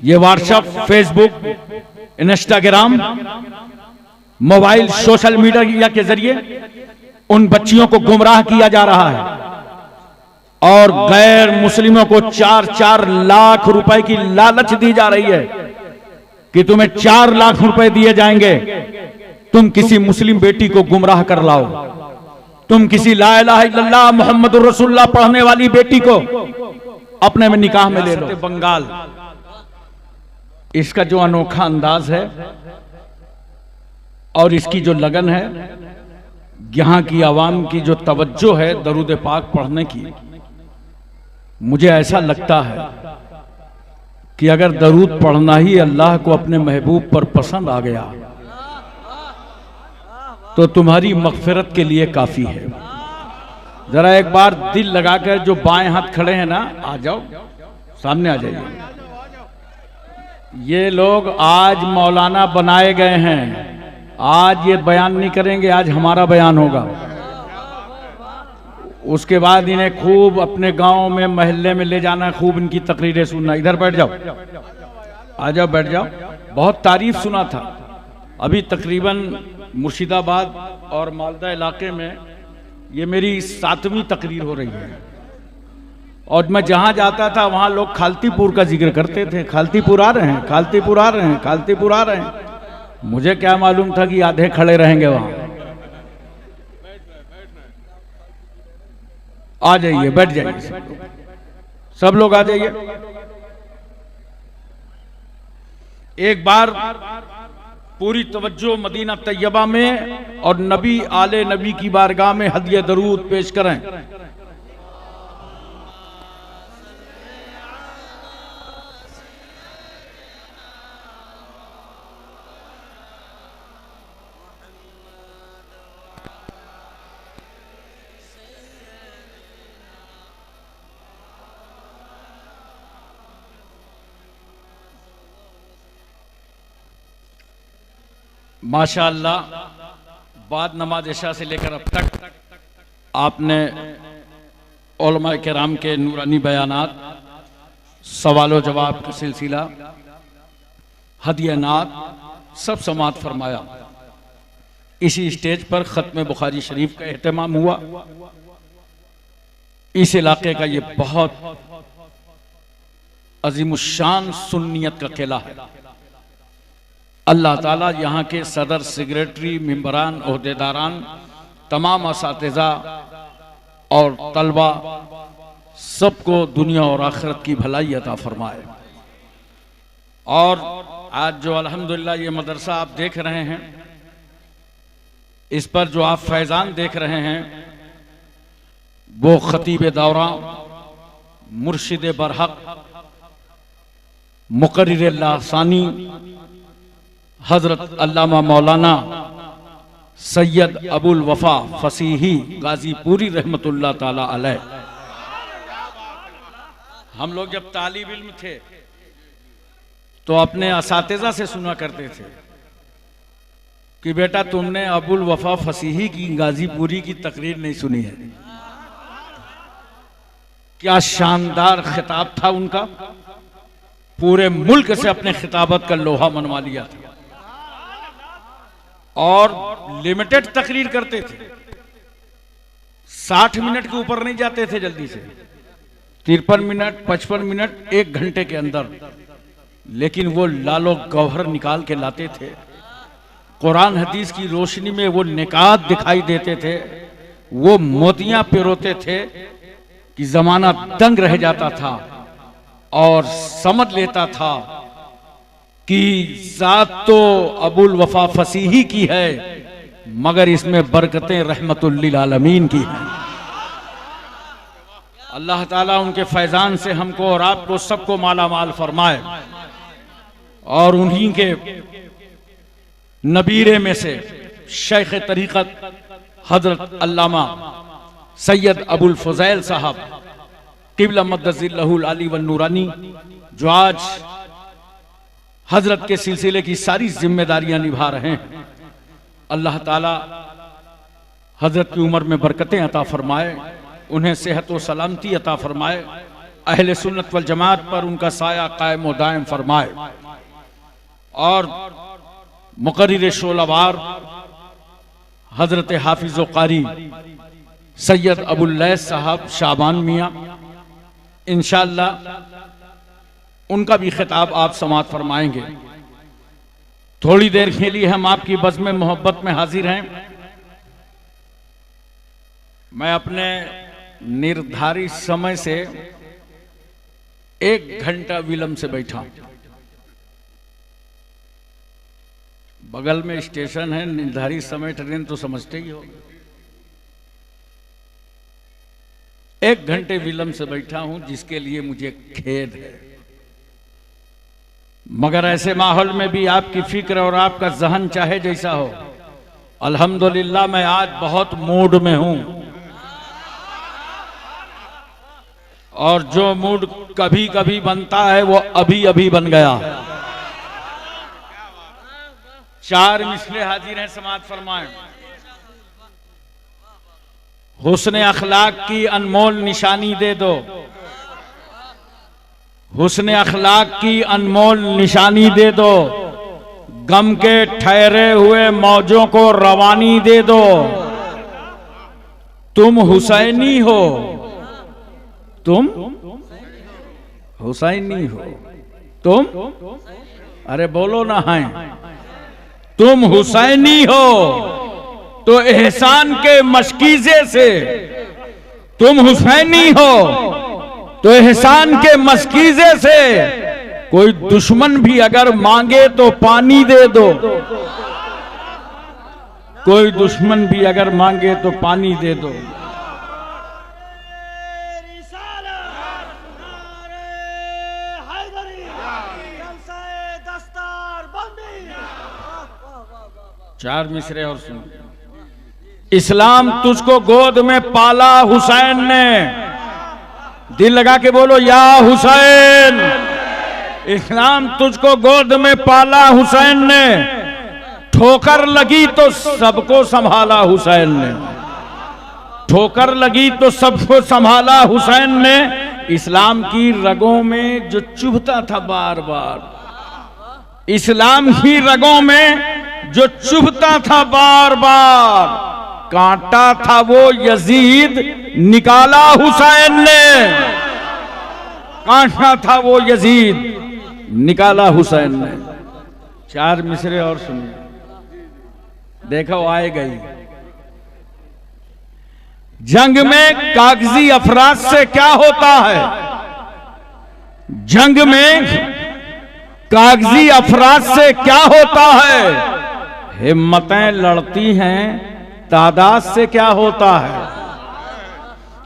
ये WhatsApp, Facebook, Instagram, mobile, social media के जरिए उन बच्चियों को गुमराह किया जा रहा है और गैर मुस्लिमों को 4-4 लाख रुपए की लालच दी जा रही है कि तुम्हें 4 लाख रुपए दिए जाएंगे, तुम किसी मुस्लिम बेटी को गुमराह कर लाओ, तुम किसी ला इलाहा इल्लल्लाह मुहम्मदुर रसूलुल्लाह पढ़ने वाली बेटी को अपने में निकाह में ले लो। बंगाल, इसका जो अनोखा अंदाज है और इसकी जो लगन है, यहां की आवाम की जो तवज्जो है दरूद पाक पढ़ने की, मुझे ऐसा लगता है कि अगर दरूद पढ़ना ही अल्लाह को अपने महबूब पर पसंद आ गया तो तुम्हारी मगफिरत के लिए काफी है। जरा एक बार दिल लगाकर जो बाएं हाथ खड़े हैं ना, आ जाओ, सामने आ जाइए। ये लोग आज मौलाना बनाए गए हैं, आज ये बयान नहीं करेंगे, आज हमारा बयान होगा। उसके बाद इन्हें खूब अपने गांव में, मोहल्ले में ले जाना, खूब इनकी तकरीरें सुनना। इधर बैठ जाओ, आ जाओ, बैठ जाओ। बहुत तारीफ सुना था। अभी तकरीबन मुर्शिदाबाद और मालदा इलाके में ये मेरी 7वीं तकरीर हो रही है और मैं जहां जाता था वहां लोग खालतीपुर का जिक्र करते थे। खालतीपुर आ रहे हैं, खालतीपुर आ रहे हैं, खालतीपुर आ रहे हैं। मुझे क्या मालूम था कि आधे खड़े रहेंगे वहां। आ जाइए, बैठ जाइए, सब लोग आ जाइए। एक बार पूरी तवज्जो मदीना तैयबा में और नबी आले नबी की बारगाह में हदिया दरूद पेश करें। माशाअल्लाह, बाद नमाज इशा से लेकर अब तक आपने उलमा किराम के नूरानी बयानात, सवाल जवाब का सिलसिला, हदियानात सब समाअत फरमाया। इसी स्टेज पर खत्म बुखारी शरीफ का एहतमाम हुआ। इस इलाके का ये बहुत अजीमुशान सुन्नियत का किला है। अल्लाह ताला यहाँ के सदर, सेक्रेटरी, मेंबरान, ओहदेदारान, तमाम असातिज़ा और तलबा सबको दुनिया और आखिरत की भलाई अता फरमाए। और आज जो अल्हम्दुलिल्लाह ये मदरसा आप देख रहे हैं, इस पर जो आप फैज़ान देख रहे हैं, वो खतीब दौरा, मुर्शिद बरहक, मुकर्रिर लासानी हजरत अल्लामा मौलाना सैयद अबुल वफा फसीही गाजीपुरी रहमतुल्लाह ताला अलैह। हम लोग जब तालिब इल्म थे तो अपने असातिज़ा से सुना करते थे कि बेटा तुमने अबुल वफा फसीही की गाजीपुरी की तकरीर नहीं सुनी है। क्या शानदार खिताब था उनका, पूरे मुल्क से अपने खिताबत का लोहा मनवा लिया था और लिमिटेड तकरीर करते थे। 60 मिनट के ऊपर नहीं जाते थे जल्दी से, 53 मिनट, 55 मिनट, 1 घंटे के अंदर। लेकिन वो लालो गौहर निकाल के लाते थे। कुरान हदीस की रोशनी में वो निकात दिखाई देते थे, वो मोतियां पिरोते थे कि जमाना दंग रह जाता था और समझ लेता था कि जात तो अबुल वफा फसीही की है, मगर इसमें बरकतें रहमतुल लिल आलमीन की हैं। अल्लाह ताला उनके फैजान से हमको और आपको सबको माला माल फरमाए और उन्हीं के नबीरे में से शेख तरीक़त हजरत अल्लामा सैयद अबुल फज़ैल साहब क़िबला मद्दज़िल्लहुल आली वन नूरानी, जो आज हजरत के सिलसिले की सारी जिम्मेदारियां निभा रहे हैं, अल्लाह ताला हजरत की उम्र में बरकतें अता फरमाए, उन्हें सेहत व सलामती अता फरमाए अहले सुन्नत वल जमात पर उनका साया कायम व दायम फरमाए और मुकर्रिर शोलावार हजरत हाफिज व कारी सैयद अबुल लैस साहब शाबान मियाँ, इंशाअल्लाह उनका भी खिताब आप समाअत फरमाएंगे। थोड़ी देर के लिए हम आपकी बज़्म मोहब्बत में हाजिर हैं। मैं अपने निर्धारित समय से 1 घंटा विलंब से बैठा। बगल में स्टेशन है, निर्धारित समय ट्रेन तो समझते ही हो। 1 घंटे विलंब से बैठा हूं, जिसके लिए मुझे खेद है। मगर ऐसे माहौल में भी आपकी फिक्र और आपका जहन चाहे जैसा हो, अल्हम्दुलिल्लाह मैं आज बहुत मूड में हूं। और जो मूड कभी कभी बनता है वो अभी अभी बन गया। 4 मिसले हाजिर हैं, समाअत फरमाएं। हुस्न अखलाक की अनमोल निशानी दे दो, हुस्न अखलाक की अनमोल निशानी दे दो, गम के ठहरे हुए मौजों को रवानी दे दो। तुम हुसैनी हो, तुम हुसैनी हो, तुम अरे बोलो ना है, तुम हुसैनी हो तो एहसान के मशकीजे से, तुम हुसैनी हो तो एहसान के मशकीजे से कोई दुश्मन भी अगर मांगे तो पानी दे दो, कोई दुश्मन भी अगर मांगे तो पानी दे दो। चार मिसरे और सुन। इस्लाम तुझको गोद में पाला हुसैन ने, दिल लगा के बोलो या हुसैन। इस्लाम तुझको गोद में पाला हुसैन ने, ठोकर लगी तो सबको संभाला हुसैन ने, ठोकर लगी तो सबको संभाला हुसैन ने। इस्लाम की रगों में जो चुभता था बार बार, इस्लाम की रगों में जो चुभता था बार बार, कांटा था वो यजीद निकाला हुसैन ने, कांटा था वो यजीद निकाला हुसैन ने। 4 मिसरे और सुनिए, देखो आए गई। जंग में कागजी अफराद से क्या होता है, जंग में कागजी अफराद से क्या होता है। हिम्मतें लड़ती हैं, तादाद से क्या होता है।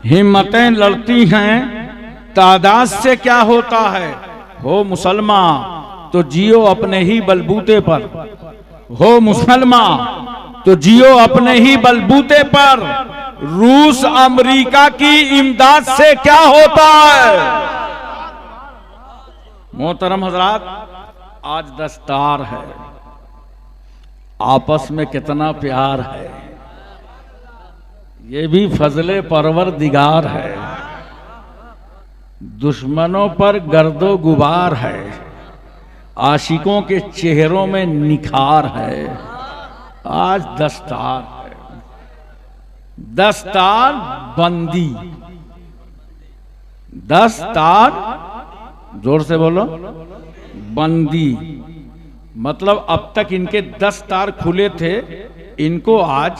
हिम्मतें लड़ती हैं, तादाद से क्या होता है। हो मुसलमान तो जियो अपने ही बलबूते पर, हो मुसलमान तो जियो अपने ही बलबूते पर। रूस अमेरिका की इमदाद से क्या होता है। मोहतरम हजरात, आज दस्तार है, आपस में कितना प्यार है, ये भी फजले परवरदिगार है। दुश्मनों पर गर्दो गुबार है, आशिकों के चेहरों में निखार है। आज दस्तार है, दस्तार बंदी, दस्तार जोर से बोलो, बंदी। मतलब अब तक इनके 10 तार खुले थे, इनको आज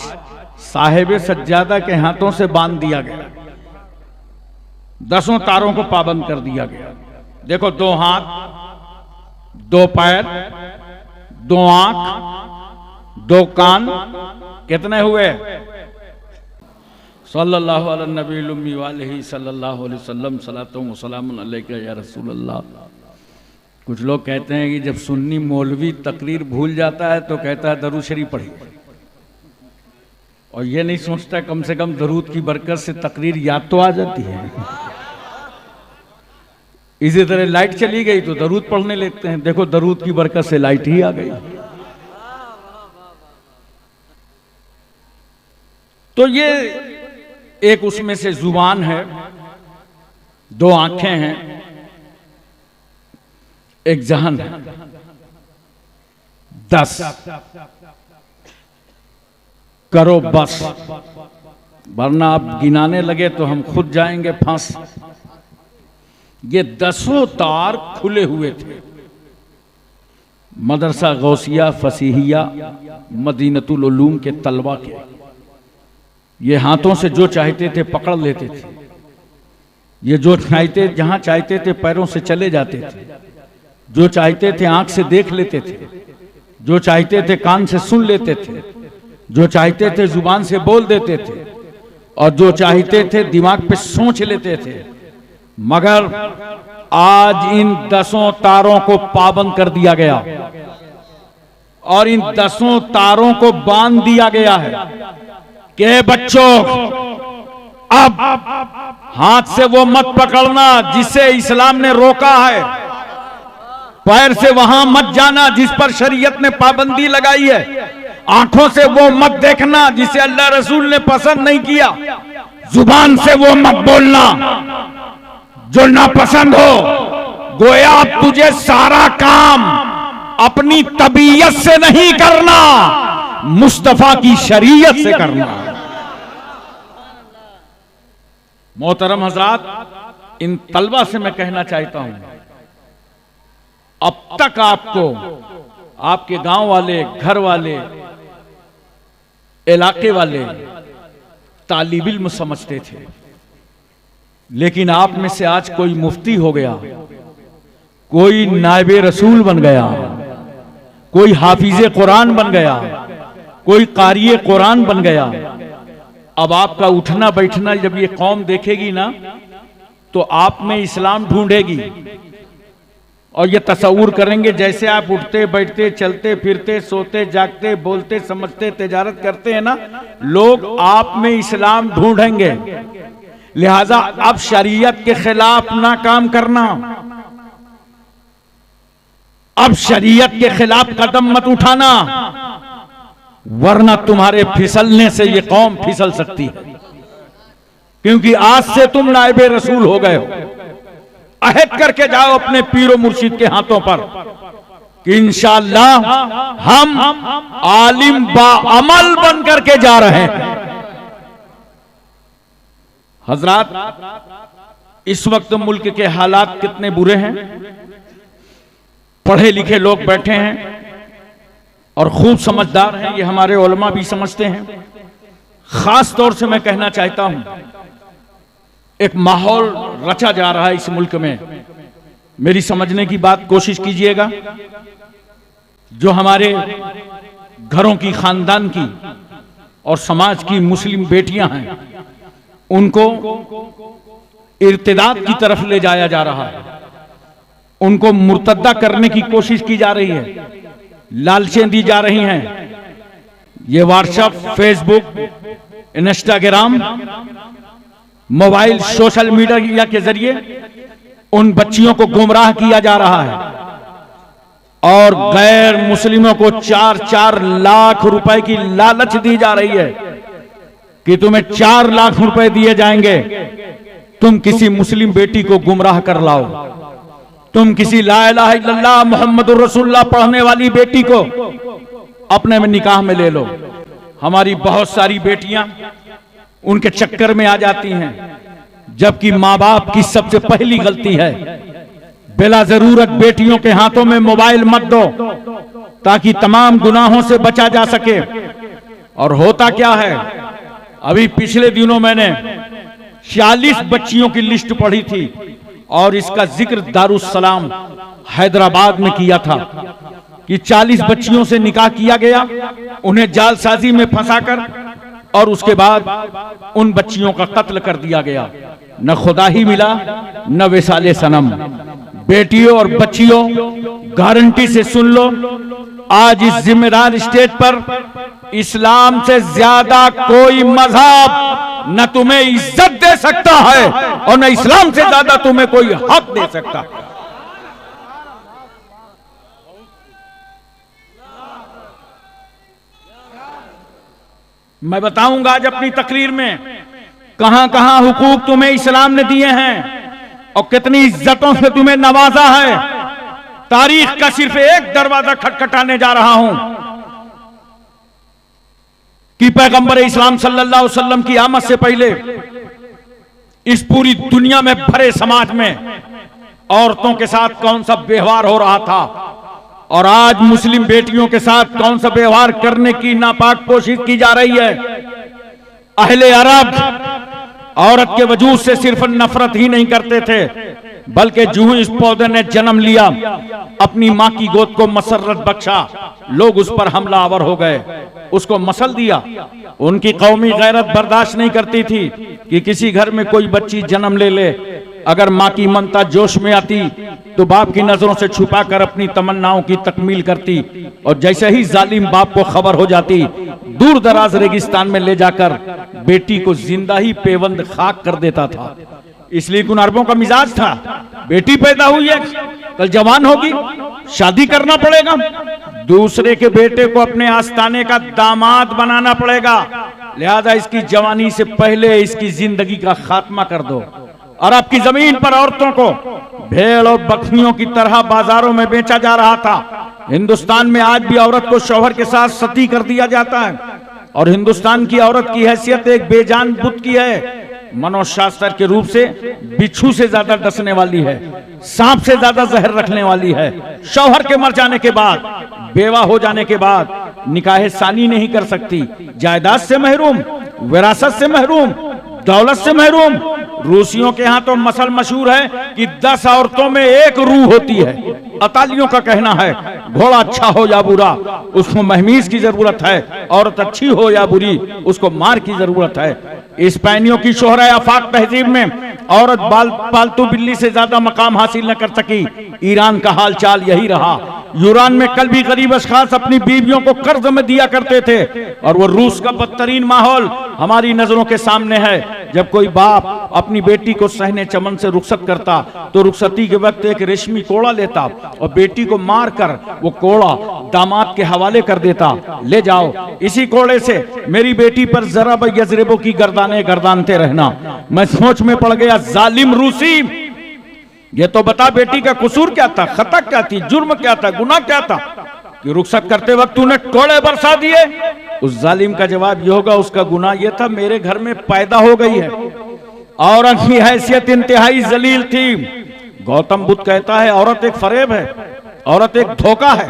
साहिब सज्जादा के हाथों से बांध दिया गया, 10 तारों को पाबंद कर दिया गया। देखो, 2 हाथ, 2 पैर, 2 आंख, 2 कान, कितने हुए। सल्लल्लाहु अलैहि नबी उम्मी वालेही सल्लल्लाहु अलैहि वसल्लम सलातुम व सलामुन अलैका या रसूल अल्लाह। कुछ लोग कहते हैं कि जब सुन्नी मौलवी तकरीर भूल जाता है तो कहता है दरूद शरीफ पढ़ी, और ये नहीं सोचता कम से कम दरूद की बरकत से तकरीर याद तो आ जाती है। इसी तरह लाइट चली गई तो दरूद पढ़ने लगते हैं, देखो दरूद की बरकत से लाइट ही आ गई। तो ये एक उसमें से जुबान है, दो आंखें हैं, एक जहन है, 10 करो बस, वरना आप गिनाने लगे तो हम खुद जाएंगे फांस। ये 10 तार खुले हुए थे। मदरसा गौसिया फसीहिया मदीनतुल उलूम के तलबा के, ये हाथों से जो चाहते थे पकड़ लेते थे, ये जो चाहते जहां चाहते थे पैरों से चले जाते थे, जो चाहते थे आंख से देख लेते थे, जो चाहते थे कान से सुन लेते थे, जो चाहते थे जुबान से बोल देते थे, और जो चाहते थे दिमाग पे सोच लेते थे। मगर आज इन 10 तारों को पाबंद कर दिया गया और इन 10 तारों को बांध दिया गया है कि बच्चों, अब हाथ से वो मत पकड़ना जिसे इस्लाम ने रोका है, पैर से वहां मत जाना जिस पर शरीयत ने पाबंदी लगाई है, आंखों से वो मत देखना जिसे अल्लाह रसूल ने पसंद नहीं किया, जुबान से वो मत बोलना जो नापसंद हो। गोया अब तुझे सारा काम अपनी तबीयत से नहीं करना, मुस्तफा की शरीयत से करना। मोहतरम हजरात, इन तलबा से मैं कहना चाहता हूं, अब तक आपको आपके गांव वाले, घर वाले, इलाके वाले तालिब इल्म समझते थे, लेकिन आप में से आज कोई मुफ्ती हो गया, कोई नायबे रसूल बन गया, कोई हाफिजे कुरान बन गया, कोई कारिये कुरान बन गया। अब आपका उठना बैठना जब ये कौम देखेगी ना, तो आप में इस्लाम ढूंढेगी और ये तस्वूर करेंगे जैसे आप उठते बैठते चलते फिरते सोते जागते बोलते समझते तिजारत करते हैं ना, लोग आप में इस्लाम ढूंढेंगे। लिहाजा अब शरीयत के खिलाफ ना काम करना, अब शरीयत के खिलाफ कदम मत उठाना, वरना तुम्हारे फिसलने से ये कौम फिसल सकती है। क्योंकि आज से तुम नायबे रसूल हो गए हो। अहद करके जाओ अपने पीरो मुर्शिद के हाथों पर कि इंशाअल्लाह हम आलिम बाअमल बन करके जा रहे हैं। हजरात, इस वक्त मुल्क के हालात कितने बुरे हैं। पढ़े लिखे लोग बैठे हैं और खूब समझदार हैं, ये हमारे उलमा भी समझते हैं। खास तौर से मैं कहना चाहता हूं, एक माहौल रचा जा रहा है इस मुल्क में, मेरी समझने की बात कोशिश कीजिएगा। जो हमारे घरों की, खानदान की और समाज की मुस्लिम बेटियां हैं, उनको इर्तिदाद की तरफ ले जाया जा रहा है, उनको मुर्तद्दा करने की कोशिश की जा रही है, लालचें दी जा रही हैं। ये WhatsApp, Facebook, Instagram, mobile, social media के जरिए उन बच्चियों को गुमराह किया जा रहा है और गैर मुस्लिमों को 4-4 लाख रुपए की लालच दी जा रही है कि तुम्हें 4 लाख रुपए दिए जाएंगे, तुम किसी मुस्लिम बेटी को गुमराह कर लाओ, तुम किसी ला इलाहा इल्लल्लाह मुहम्मदुर रसूलुल्लाह पढ़ने वाली बेटी को अपने में निकाह में ले लो। हमारी बहुत सारी बेटियां उनके चक्कर में आ जाती हैं, जबकि माँ बाप की सबसे पहली गलती है। बिला जरूरत बेटियों के हाथों में मोबाइल मत दो ताकि तमाम गुनाहों से बचा जा सके। और होता क्या है, अभी पिछले दिनों मैंने 40 बच्चियों की लिस्ट पढ़ी थी और इसका जिक्र दारुस्सलाम हैदराबाद में किया था कि 40 बच्चियों से निकाह किया गया, उन्हें जालसाजी में फंसाकर और उसके बाद उन बच्चियों का कत्ल कर दिया गया। न खुदा ही मिला न विसाले सनम। बेटियों और बच्चियों, गारंटी से सुन लो, आज इस जिम्मेदार स्टेज पर इस्लाम से ज्यादा कोई मजहब न तुम्हें इज्जत दे सकता है और न इस्लाम से ज्यादा तुम्हें कोई हक दे सकता है। मैं बताऊंगा आज अपनी तकरीर में कहां कहां हुकूक तुम्हें इस्लाम ने दिए हैं, और कितनी इज्जतों से तुम्हें नवाजा है। तारीख का सिर्फ एक दरवाजा खटखटाने जा रहा हूं कि पैगंबर इस्लाम सल्लल्लाहु अलैहि वसल्लम की आमद से पहले इस पूरी दुनिया में भरे समाज में औरतों के साथ कौन सा व्यवहार हो रहा था और आज मुस्लिम बेटियों के साथ कौन सा व्यवहार करने की नापाक कोशिश की जा रही है। अहले अरब औरत के वजूद से सिर्फ नफरत ही नहीं करते थे, बल्कि जूं इस पौधे ने जन्म लिया, अपनी मां की गोद को मसरत बख्शा, लोग उस पर हमलावर हो गए, उसको मसल दिया। उनकी कौमी गैरत बर्दाश्त नहीं करती थी कि किसी घर में कोई बच्ची जन्म ले। अगर मां की ममता जोश में आती तो बाप की नजरों से छुपाकर अपनी तमन्नाओं की तकमील करती, और जैसे ही जालिम बाप को खबर हो जाती, दूर दराज रेगिस्तान में ले जाकर बेटी को जिंदा ही पेवंद खाक कर देता था। इसलिए उन अरबों का मिजाज था, बेटी पैदा हुई है, कल जवान होगी, शादी करना पड़ेगा, दूसरे के बेटे को अपने आस्ताने का दामाद बनाना पड़ेगा, लिहाजा इसकी जवानी से पहले इसकी जिंदगी का खात्मा कर दो। और आपकी जमीन पर औरतों को भेड़ और बकरियों की तरह बाजारों में बेचा जा रहा था। हिंदुस्तान में आज भी औरत को शौहर के साथ सती कर दिया जाता है, और हिंदुस्तान की औरत की हैसियत एक बेजान बुत की है। मनोशास्त्र के रूप से बिच्छू से ज्यादा डसने वाली है, सांप से ज्यादा जहर रखने वाली है। शौहर के मर जाने के बाद, बेवा हो जाने के बाद निकाह सानी नहीं कर सकती, जायदाद से महरूम, विरासत से महरूम, दौलत से महरूम। रूसियों के यहाँ तो मसल मशहूर है कि 10 औरतों में एक रूह होती है। अतालियों का कहना है, घोड़ा अच्छा हो या बुरा उसको महमीज की जरूरत है, औरत अच्छी हो या बुरी उसको मार की जरूरत है। स्पेनियों की शोहरा आफाक तहजीब में औरत पालतू बिल्ली से ज्यादा मकाम हासिल न कर सकी। ईरान का हाल चाल यही रहा। यूरान में कल भी गरीब अशखास अपनी बीवियों को कर्ज में दिया करते थे, और वो रूस का बदतरीन माहौल हमारी नजरों के सामने है। जब कोई बाप अपनी बेटी को सहने चमन से रुखसत करता तो रुखसती के वक्त एक रेशमी कोड़ा लेता और बेटी को मारकर वो कोड़ा दामाद के हवाले कर देता, ले जाओ इसी कोड़े से मेरी बेटी पर जरा यजरेबों की गर्दाने गर्दानते रहना। मैं सोच में पड़ गया, जालिम रूसी, ये तो बता बेटी का कसूर क्या था, खता क्या थी, जुर्म क्या था, गुनाह क्या था कि रुखसत करते वक्त तूने कोड़े बरसा दिए। उस जालिम का जवाब ये होगा, उसका गुनाह ये था मेरे घर में पैदा हो गई है। औरत की हैसियत इंतहाई जलील थी। गौतम बुद्ध कहता है औरत एक फरेब है, औरत एक धोखा है।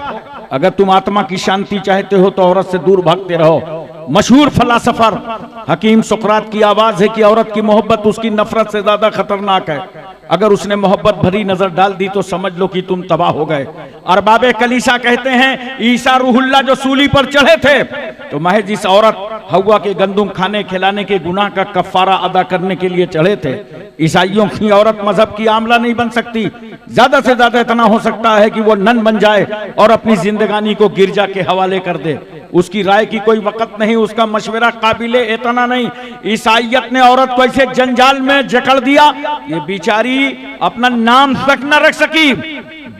अगर तुम आत्मा की शांति चाहते हो तो औरत से दूर भागते रहो। मशहूर फलासफर हकीम सुकरात की आवाज है कि औरत की मोहब्बत उसकी नफरत से ज्यादा खतरनाक है। अगर उसने मोहब्बत भरी नजर डाल दी तो समझ लो कि तुम तबाह हो गए। अरबाबे कलीसा कहते हैं ईसा रूहुल्लाह जो सूली पर चढ़े थे तो महज इस औरत हवा के गंदुम खाने खिलाने के गुनाह का कफारा अदा करने के लिए चढ़े थे। ईसाइयों की औरत मजहब की आमला नहीं बन सकती, ज्यादा से ज्यादा इतना हो सकता है कि वो नन बन जाए और अपनी जिंदगानी को गिरजा के हवाले कर दे। उसकी राय की कोई वक़्त नहीं, उसका मशवरा काबिले इतना नहीं। ईसाइयत ने औरत को ऐसे जंजाल में जकड़ दिया, ये बेचारी अपना नाम तक न रख सकी।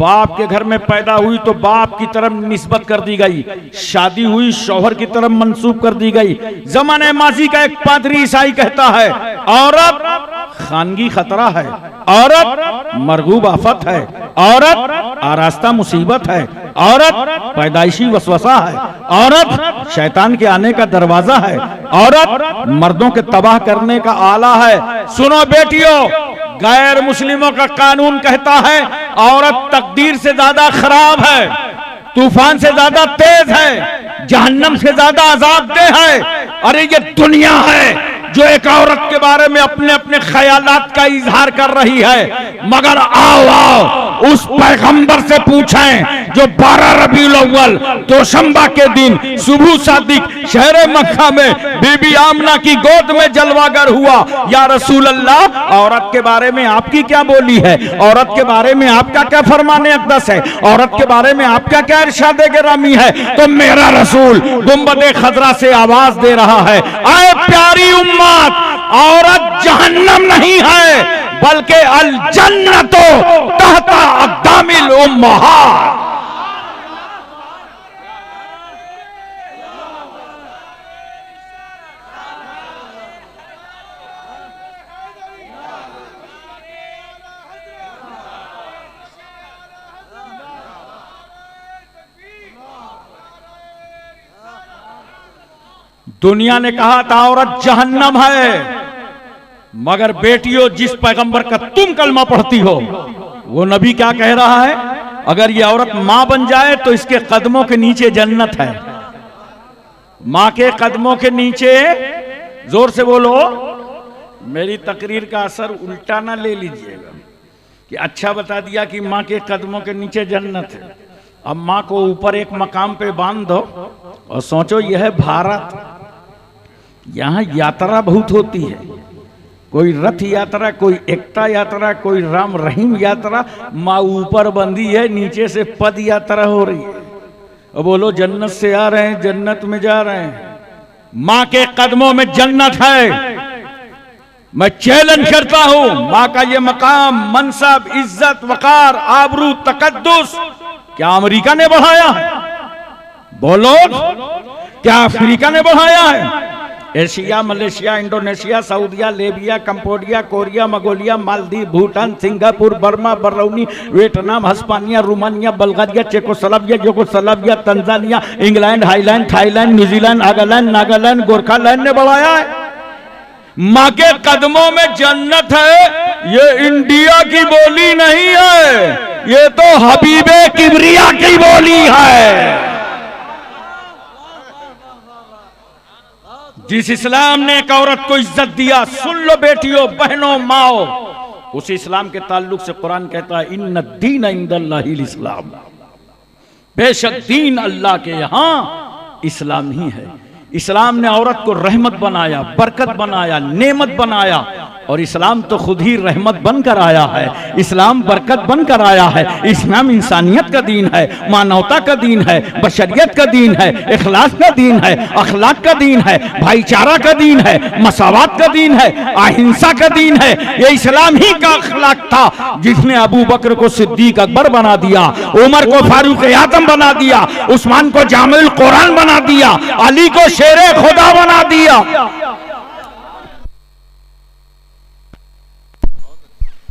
बाप के घर में पैदा हुई तो बाप की तरफ निस्बत कर दी गई, शादी हुई शौहर की तरफ मंसूब कर दी गई। जमाने माजी का एक पादरी ईसाई कहता है औरत खानगी खतरा है, औरत मरगूब आफत है, औरत आरास्ता मुसीबत है, औरत पैदाइशी वसवसा है, औरत शैतान के आने का दरवाजा है, औरत मर्दों के तबाह करने का आला है। सुनो बेटियों, गैर मुस्लिमों का कानून कहता है औरत तकदीर से ज्यादा खराब है, तूफान से ज्यादा तेज है, जहन्नम से ज्यादा अजाबदेह है। अरे ये दुनिया है जो एक औरत के बारे में अपने अपने ख्यालात का इजहार कर रही है। मगर आओ उस पैगंबर से पूछें जो 12 रबीउल अव्वल दोशंबा के दिन सुबह सादिक शहर मक्का में बीबी आमना की गोद में जलवागर हुआ। या रसूल अल्लाह, औरत के बारे में आपकी क्या बोली है, औरत के बारे में आपका क्या फरमाने अक़दस है, औरत के बारे में आपका क्या इरशाद गिरामी है। तो मेरा रसूल गुंबदे खजरा से आवाज दे रहा है, आए प्यारी उम्मत, औरत जहन्नम नहीं है बल्कि अल जन्नतो तहता अक़दामिल उम्महात। दुनिया ने कहा था औरत जहन्नम है, मगर बेटियों जिस पैगंबर का तुम कलमा पढ़ती हो वो नबी क्या कह रहा है, अगर ये औरत मां बन जाए तो इसके कदमों के नीचे जन्नत है। मां के कदमों के नीचे, जोर से बोलो, मेरी तकरीर का असर उल्टा ना ले लीजिएगा कि अच्छा बता दिया कि मां के कदमों के नीचे जन्नत है। अब मां को ऊपर एक मकाम पे बांध दो और सोचो यह है भारत, यहां यात्रा बहुत होती है, कोई रथ यात्रा, कोई एकता यात्रा, कोई राम रहीम यात्रा। माँ ऊपर बंदी है, नीचे से पद यात्रा हो रही है। और बोलो जन्नत से आ रहे हैं, जन्नत में जा रहे हैं। माँ के कदमों में जन्नत है। मैं चैलेंज करता हूं, माँ का ये मकाम, मनसब, इज्जत, वकार, आबरू, तकद्दुस क्या अमेरिका ने बढ़ाया है? बोलो, क्या अफ्रीका ने बढ़ाया है? Asia, Malaysia, Indonesia, Saudia, Libya, Cambodia, Korea, Mongolia, Maldives, Bhutan, Singapore, Burma, Barauni, Vietnam, Hispania, Romania, Bulgaria, Czechoslovakia, Yugoslavia, Tanzania, England, Highland, Thailand, New Zealand, Nagaland, Nagaland, Gorkhaland ने बढ़ाया है। माँ के कदमों में जन्नत है। ये इंडिया की बोली नहीं है, ये तो हबीबे किबरिया की बोली है। जिस इस्लाम ने एक औरत को इज्जत दिया, सुन लो बेटियों, बहनों, माओ, उस इस्लाम के ताल्लुक से कुरान कहता है इन्न दीन इंदल्लाहिल इस्लाम, बेशक दीन अल्लाह के यहां इस्लाम ही है। इस्लाम ने औरत को रहमत बनाया, बरकत बनाया, नेमत बनाया, और इस्लाम तो खुद ही रहमत बनकर आया है, इस्लाम बरकत बनकर आया है। इस्लाम इंसानियत का दीन है, मानवता का दीन है, बशरियत का दीन है, इखलास का दीन है, अखलाक का दीन है, भाईचारा का दीन है, मसावत का दीन है, अहिंसा का दीन है। ये इस्लाम ही का अखलाक था जिसने अबू बकर को सिद्दीक अकबर बना दिया, उमर को फारूक आजम बना दिया, उस्मान को जामिल कुरान बना दिया, अली को शेरे खुदा बना दिया।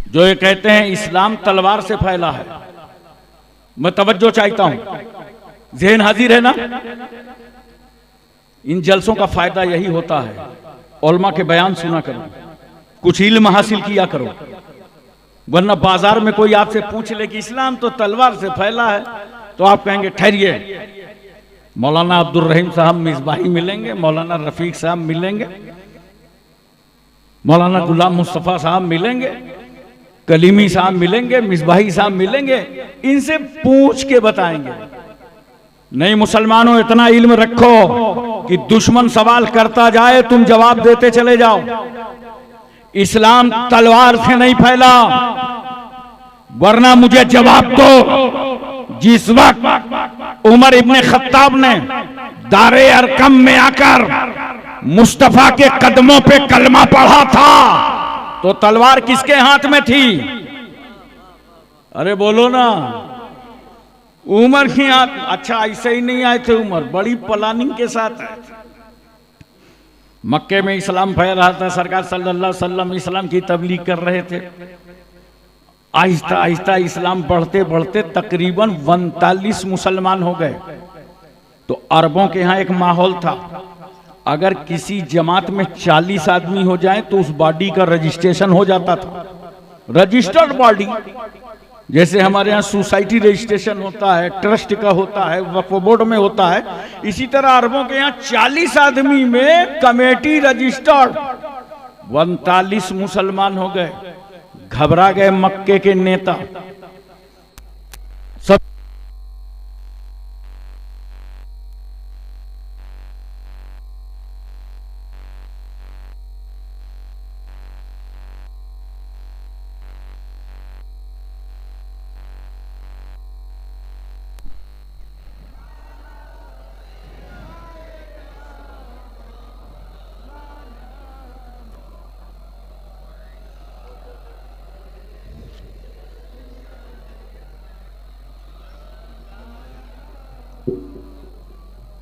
जो ये कहते हैं इस्लाम तलवार से फैला है, मैं तवज्जो चाहता हूं, ज़हन हाजिर है ना? इन जलसों का फायदा यही होता है, उलमा के बयान सुना करो, कुछ इल्म हासिल किया करो, वरना बाजार में कोई आपसे पूछ ले कि इस्लाम तो तलवार से फैला है, तो आप कहेंगे ठहरिए, मौलाना अब्दुल रहीम साहब मिसबाही मिलेंगे, मौलाना रफीक साहब मिलेंगे, मौलाना गुलाम मुस्तफा साहब मिलेंगे, कलीमी साहब मिलेंगे, मिसबाही साहब मिलेंगे, इनसे पूछ के बताएंगे। नहीं मुसलमानों, इतना इल्म रखो कि दुश्मन सवाल करता जाए तुम जवाब देते चले जाओ। इस्लाम तलवार से नहीं फैला, वरना मुझे जवाब दो। जिस वक्त उमर इब्ने खत्ताब ने दारे अरकम में आकर मुस्तफा के कदमों पे कलमा पढ़ा था, तो तलवार किसके हाथ में थी? अरे बोलो ना, उमर के हाथ। अच्छा, ऐसे ही नहीं आए थे उमर, बड़ी प्लानिंग के साथ आए थे। मक्के में इस्लाम फैल रहा था, सरकार सल्लल्लाहु अलैहि वसल्लम इस्लाम की तबलीग कर रहे थे। आहिस्ता आहिस्ता इस्लाम बढ़ते बढ़ते तकरीबन 39 मुसलमान हो गए। तो अरबों के यहाँ एक माहौल था, अगर किसी जमात में 40 आदमी हो जाए तो उस बॉडी का रजिस्ट्रेशन हो जाता था, रजिस्टर्ड बॉडी। जैसे हमारे यहाँ सोसाइटी रजिस्ट्रेशन होता है, ट्रस्ट का होता है, वक्फ बोर्ड में होता है, इसी तरह अरबों के यहाँ 40 आदमी में कमेटी रजिस्टर्ड। 39 मुसलमान हो गए, घबरा गए मक्के के नेता। सब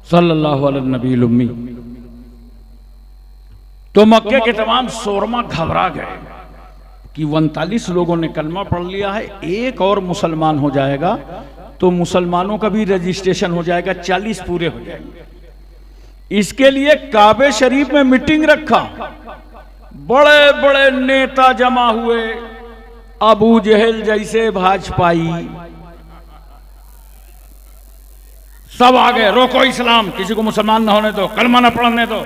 सल्लल्लाहु अलैहि नबी उम्मी। तो मक्के के तमाम शोरमा घबरा गए कि 39 लोगों ने कलमा पढ़ लिया है, एक और मुसलमान हो जाएगा तो मुसलमानों का भी रजिस्ट्रेशन हो जाएगा, 40 पूरे हो जाएंगे। इसके लिए काबे शरीफ में मीटिंग रखा, बड़े बड़े नेता जमा हुए, अबू जहल जैसे भाजपाई सब आ गए, रोको इस्लाम, किसी को मुसलमान ना होने दो, कलमा ना पढ़ने दो।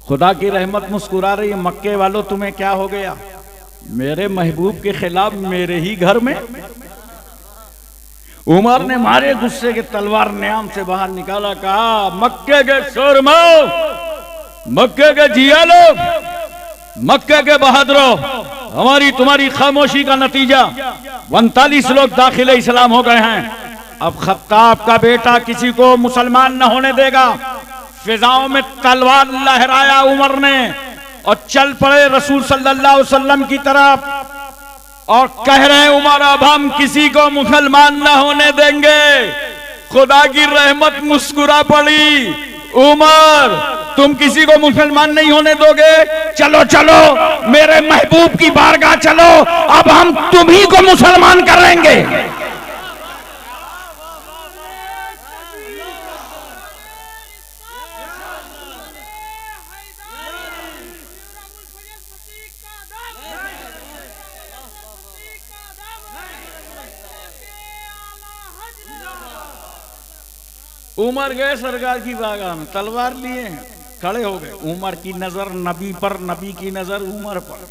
खुदा की रहमत मुस्कुरा रही है, मक्के वालों तुम्हें क्या हो गया? मेरे महबूब के खिलाफ मेरे ही घर में। उमर ने मारे गुस्से के तलवार न्याम से बाहर निकाला, कहा मक्के के शोरमाओ, मक्के के जियालो, मक्के के बहादुरों, हमारी तुम्हारी खामोशी का नतीजा 39 लोग दाखिले इस्लाम हो गए हैं। अब खत्ताब का बेटा किसी को मुसलमान न होने देगा। फिजाओं में तलवार लहराया उमर ने और चल पड़े रसूल सल्लल्लाहु अलैहि वसल्लम की तरफ और कह रहे हैं उमर अब हम किसी को मुसलमान न होने देंगे। खुदा की रहमत मुस्कुरा पड़ी, उमर तुम किसी को मुसलमान नहीं होने दोगे? चलो चलो मेरे महबूब की बारगाह चलो, अब हम तुम्ही को मुसलमान करेंगे। उमर गए सरकार की बारगाह में, तलवार लिए खड़े हो गए। उमर की नजर नबी पर, नबी की नजर उमर पर।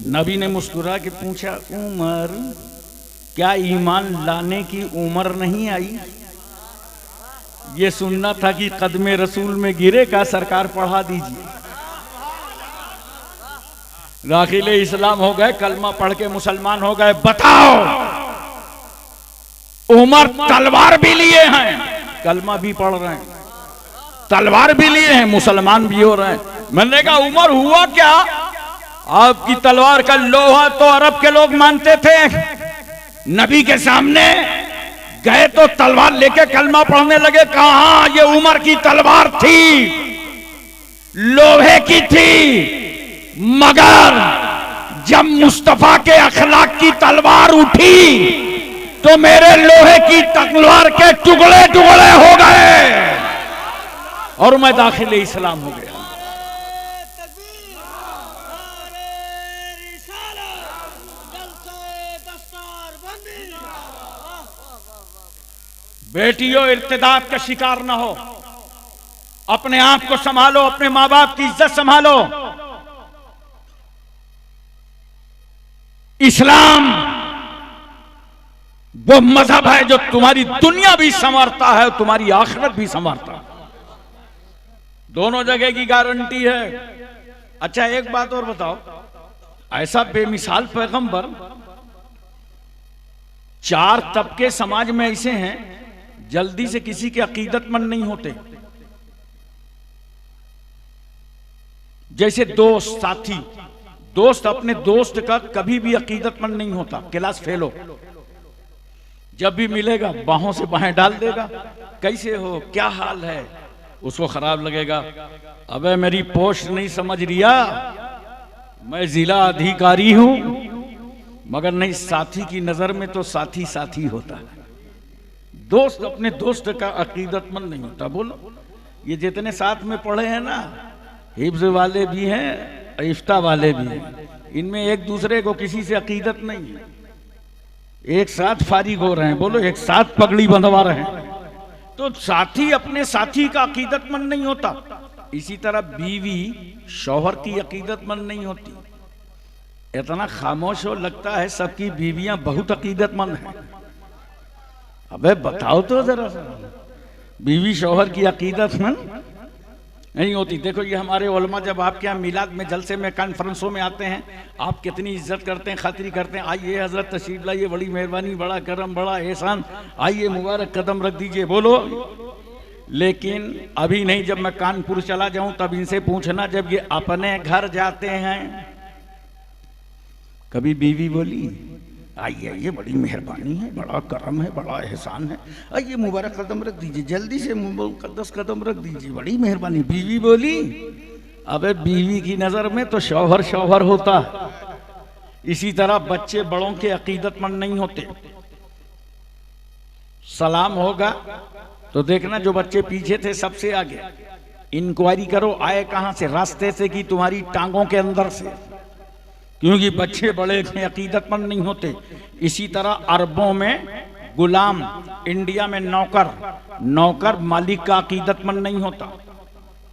नबी ने मुस्कुरा के पूछा, उमर क्या ईमान लाने की उम्र नहीं आई? ये सुनना था कि कदमे रसूल में गिरे का सरकार पढ़ा दीजिए। दाखिले इस्लाम हो गए, कलमा पढ़ के मुसलमान हो गए। बताओ उमर तलवार भी लिए हैं, कलमा भी पढ़ रहे हैं, तलवार भी लिए हैं, मुसलमान भी हो रहे हैं। मैंने कहा उमर हुआ क्या? आपकी तलवार का लोहा तो अरब के लोग मानते थे, नबी के सामने गए तो तलवार लेके कलमा पढ़ने लगे। कहा ये उमर की तलवार थी, लोहे की थी, मगर जब मुस्तफा के अखलाक की तलवार उठी तो मेरे लोहे की तलवार के टुकड़े टुकड़े हो गए और मैं दाखिले इस्लाम हो गया। बेटियों इर्तिदाद का शिकार ना हो, अपने आप को संभालो, अपने मां बाप की इज्जत संभालो। इस्लाम वो मजहब है जो तुम्हारी दुनिया भी संवारता है, तुम्हारी आखिरत भी संवारता है, दोनों जगह की गारंटी है। अच्छा एक बात और बताओ, ऐसा बेमिसाल पैगंबर, 4 तबके समाज में ऐसे हैं जल्दी से किसी के अकीदतमंद नहीं होते। जैसे दोस्त साथी, दोस्त अपने दोस्त का कभी भी अकीदतमंद नहीं होता, क्लास फेल हो, जब भी मिलेगा बाहों से बाहें डाल देगा, कैसे हो, क्या हाल है, उसको खराब लगेगा। अबे मेरी पोस्ट नहीं समझ रिया, मैं जिला अधिकारी हूं, मगर नहीं, साथी की नजर में तो साथी साथी होता है, दोस्त अपने दोस्त का अकीदतमंद नहीं होता। बोलो ये जितने साथ में पढ़े हैं ना, हिफ्ज वाले भी हैं, इफ्ता वाले भी हैं, इनमें एक दूसरे को किसी से अकीदत नहीं है, एक साथ फारिग हो रहे हैं, बोलो एक साथ पगड़ी बंधवा रहे हैं, तो साथी अपने साथी का अकीदतमंद नहीं होता। इसी तरह बीवी शौहर की अकीदतमंद नहीं होती। इतना खामोश हो, लगता है सबकी बीवियां बहुत अकीदतमंद हैं। अबे बताओ तो जरा सा, बीवी शौहर की अकीदतमंद नहीं होती। देखो ये हमारे उलमा जब आपके यहाँ मिलाद में, जलसे में, कॉन्फ्रेंसों में आते हैं, आप कितनी इज्जत करते हैं, खातिरी करते हैं, आइए हजरत तशरीफ लाइए, बड़ी मेहरबानी, बड़ा करम, बड़ा एहसान, आइए मुबारक कदम रख दीजिए, बोलो। लेकिन अभी नहीं, जब मैं कानपुर चला जाऊं तब इनसे पूछना, जब ये अपने घर जाते हैं कभी बीवी बोली आइए आइए, बड़ी मेहरबानी है, बड़ा करम है, बड़ा एहसान है, आइए मुबारक कदम रख दीजिए, जल्दी से 10 कदम रख दीजिए, बड़ी मेहरबानी, बीवी बोली? अबे बीवी की नजर में तो शौहर शौहर होता है। इसी तरह बच्चे बड़ों के अकीदतमंद नहीं होते। सलाम होगा तो देखना जो बच्चे पीछे थे सबसे आगे, इंक्वायरी करो आए कहां से, रास्ते से कि तुम्हारी टांगों के अंदर से, क्योंकि बच्चे बड़े अकीदतमंद नहीं होते। इसी तरह अरबों में गुलाम, इंडिया में नौकर, नौकर मालिक का अकीदतमंद नहीं होता।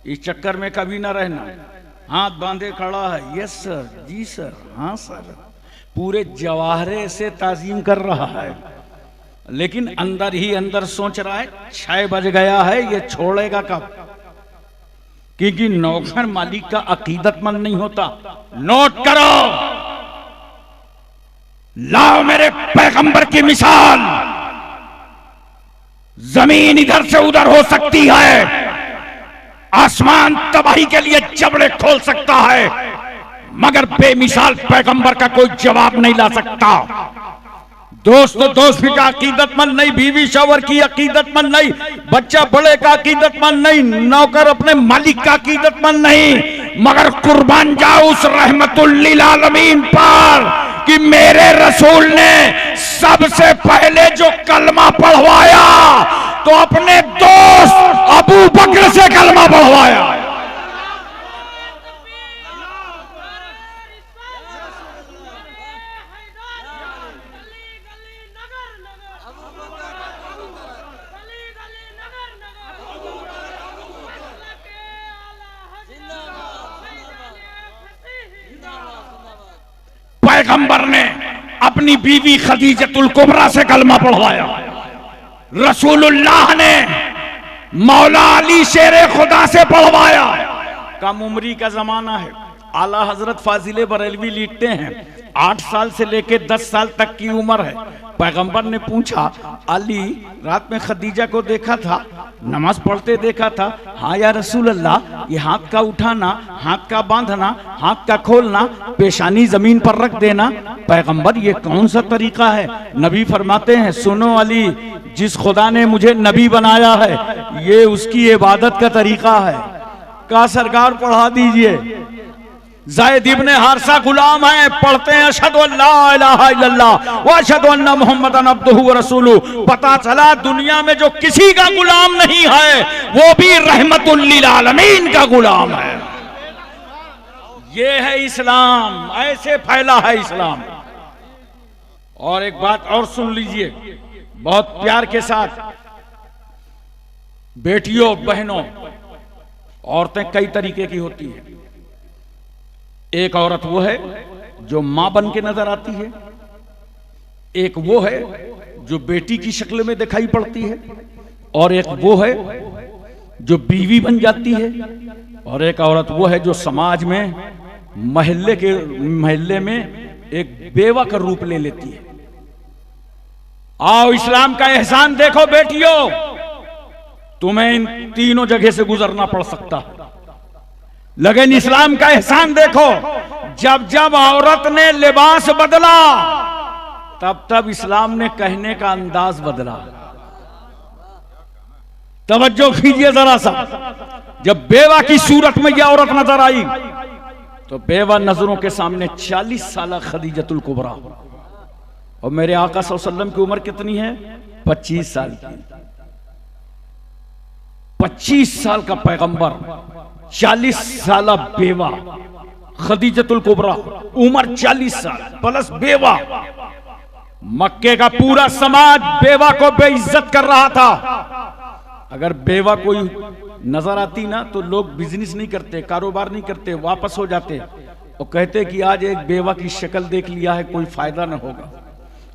इस चक्कर में कभी ना रहना, हाथ बांधे खड़ा है, यस सर, जी सर, हाँ सर, पूरे जवाहरे से ताजीम कर रहा है, लेकिन अंदर ही अंदर सोच रहा है 6 बज गया है, ये छोड़ेगा कब, क्योंकि नौकर मालिक का अकीदतमंद नहीं होता। नोट करो, लाओ मेरे पैगंबर की मिसाल। जमीन इधर से उधर हो सकती है, आसमान तबाही के लिए जबड़े खोल सकता है, मगर बेमिसाल पैगंबर का कोई जवाब नहीं ला सकता। दोस्त तो दोस्त भी का अकीदतमंद नहीं, बीवी शौहर की अकीदतमंद नहीं, बच्चा बड़े का अकीदतमंद नहीं, नौकर अपने मालिक का अकीदतमंद नहीं, मगर कुर्बान जाओ उस रहमतुल लिल आलमीन पर कि मेरे रसूल ने सबसे पहले जो कलमा पढ़वाया तो अपने दोस्त अबू बकर से कलमा पढ़वाया। पैगंबर ने अपनी बीवी खदीजतुल कुबरा से कलमा पढ़वाया। रसूलुल्लाह ने मौला अली शेरे खुदा से पढ़वाया। कम उम्री का जमाना है, आला हजरत फाजिले बरेलवी लिखते हैं 8 साल से लेके 10 साल तक की उम्र है। पैगंबर ने पूछा, अली रात में खदीजा को देखा था, नमाज पढ़ते देखा था, हाँ या रसूल अल्लाह, ये हाथ का उठाना, हाथ का बांधना, हाथ का खोलना, पेशानी जमीन पर रख देना, पैगंबर ये कौन सा तरीका है? नबी फरमाते हैं, सुनो अली, जिस खुदा ने मुझे नबी बनाया है ये उसकी इबादत का तरीका है। का सरकार पढ़ा दीजिए। ज़ैद इब्ने हारिसा गुलाम है, पढ़ते हैं अशहदु अल्ला इलाहा इल्लल्लाह व अशहदु अन्ना मुहम्मदन अब्दुहु व रसूलुहु। पता चला दुनिया में जो किसी का गुलाम नहीं है वो भी रहमतुल लिल आलमीन का गुलाम है। ये है इस्लाम, ऐसे फैला है इस्लाम। और एक बात और सुन लीजिए बहुत प्यार के साथ, बेटियों बहनों, औरतें कई तरीके की होती है। एक औरत वो है जो मां बन के नजर आती है, एक वो है जो बेटी की शक्ल में दिखाई पड़ती है, और एक वो है जो बीवी बन जाती है, और एक औरत वो है जो समाज में महल्ले में एक बेवा का रूप ले लेती है। आओ इस्लाम का एहसान देखो बेटियों, तुम्हें इन तीनों जगह से गुजरना पड़ सकता है, लेकिन इस्लाम का एहसान देखो, जब जब औरत ने लिबास बदला तब तब इस्लाम ने कहने का अंदाज बदला। तवज्जो कीजिए जरा सा, जब बेवा की सूरत में यह औरत नजर आई तो बेवा नजरों के सामने 40 साल खदीजतुल कुबरा, और मेरे आका सल्लल्लाहु अलैहि वसल्लम की उम्र कितनी है? 25 साल की। 25 साल का पैगंबर, 40 साल बेवा खदीजतुल कुबरा, उम्र 40 साल प्लस बेवा। मक्के का पूरा समाज बेवा को बेइज्जत कर रहा था। अगर बेवा कोई नजर आती ना तो लोग बिजनेस नहीं करते, कारोबार नहीं करते, वापस हो जाते और कहते कि आज एक बेवा की शक्ल देख लिया है, कोई फायदा ना होगा।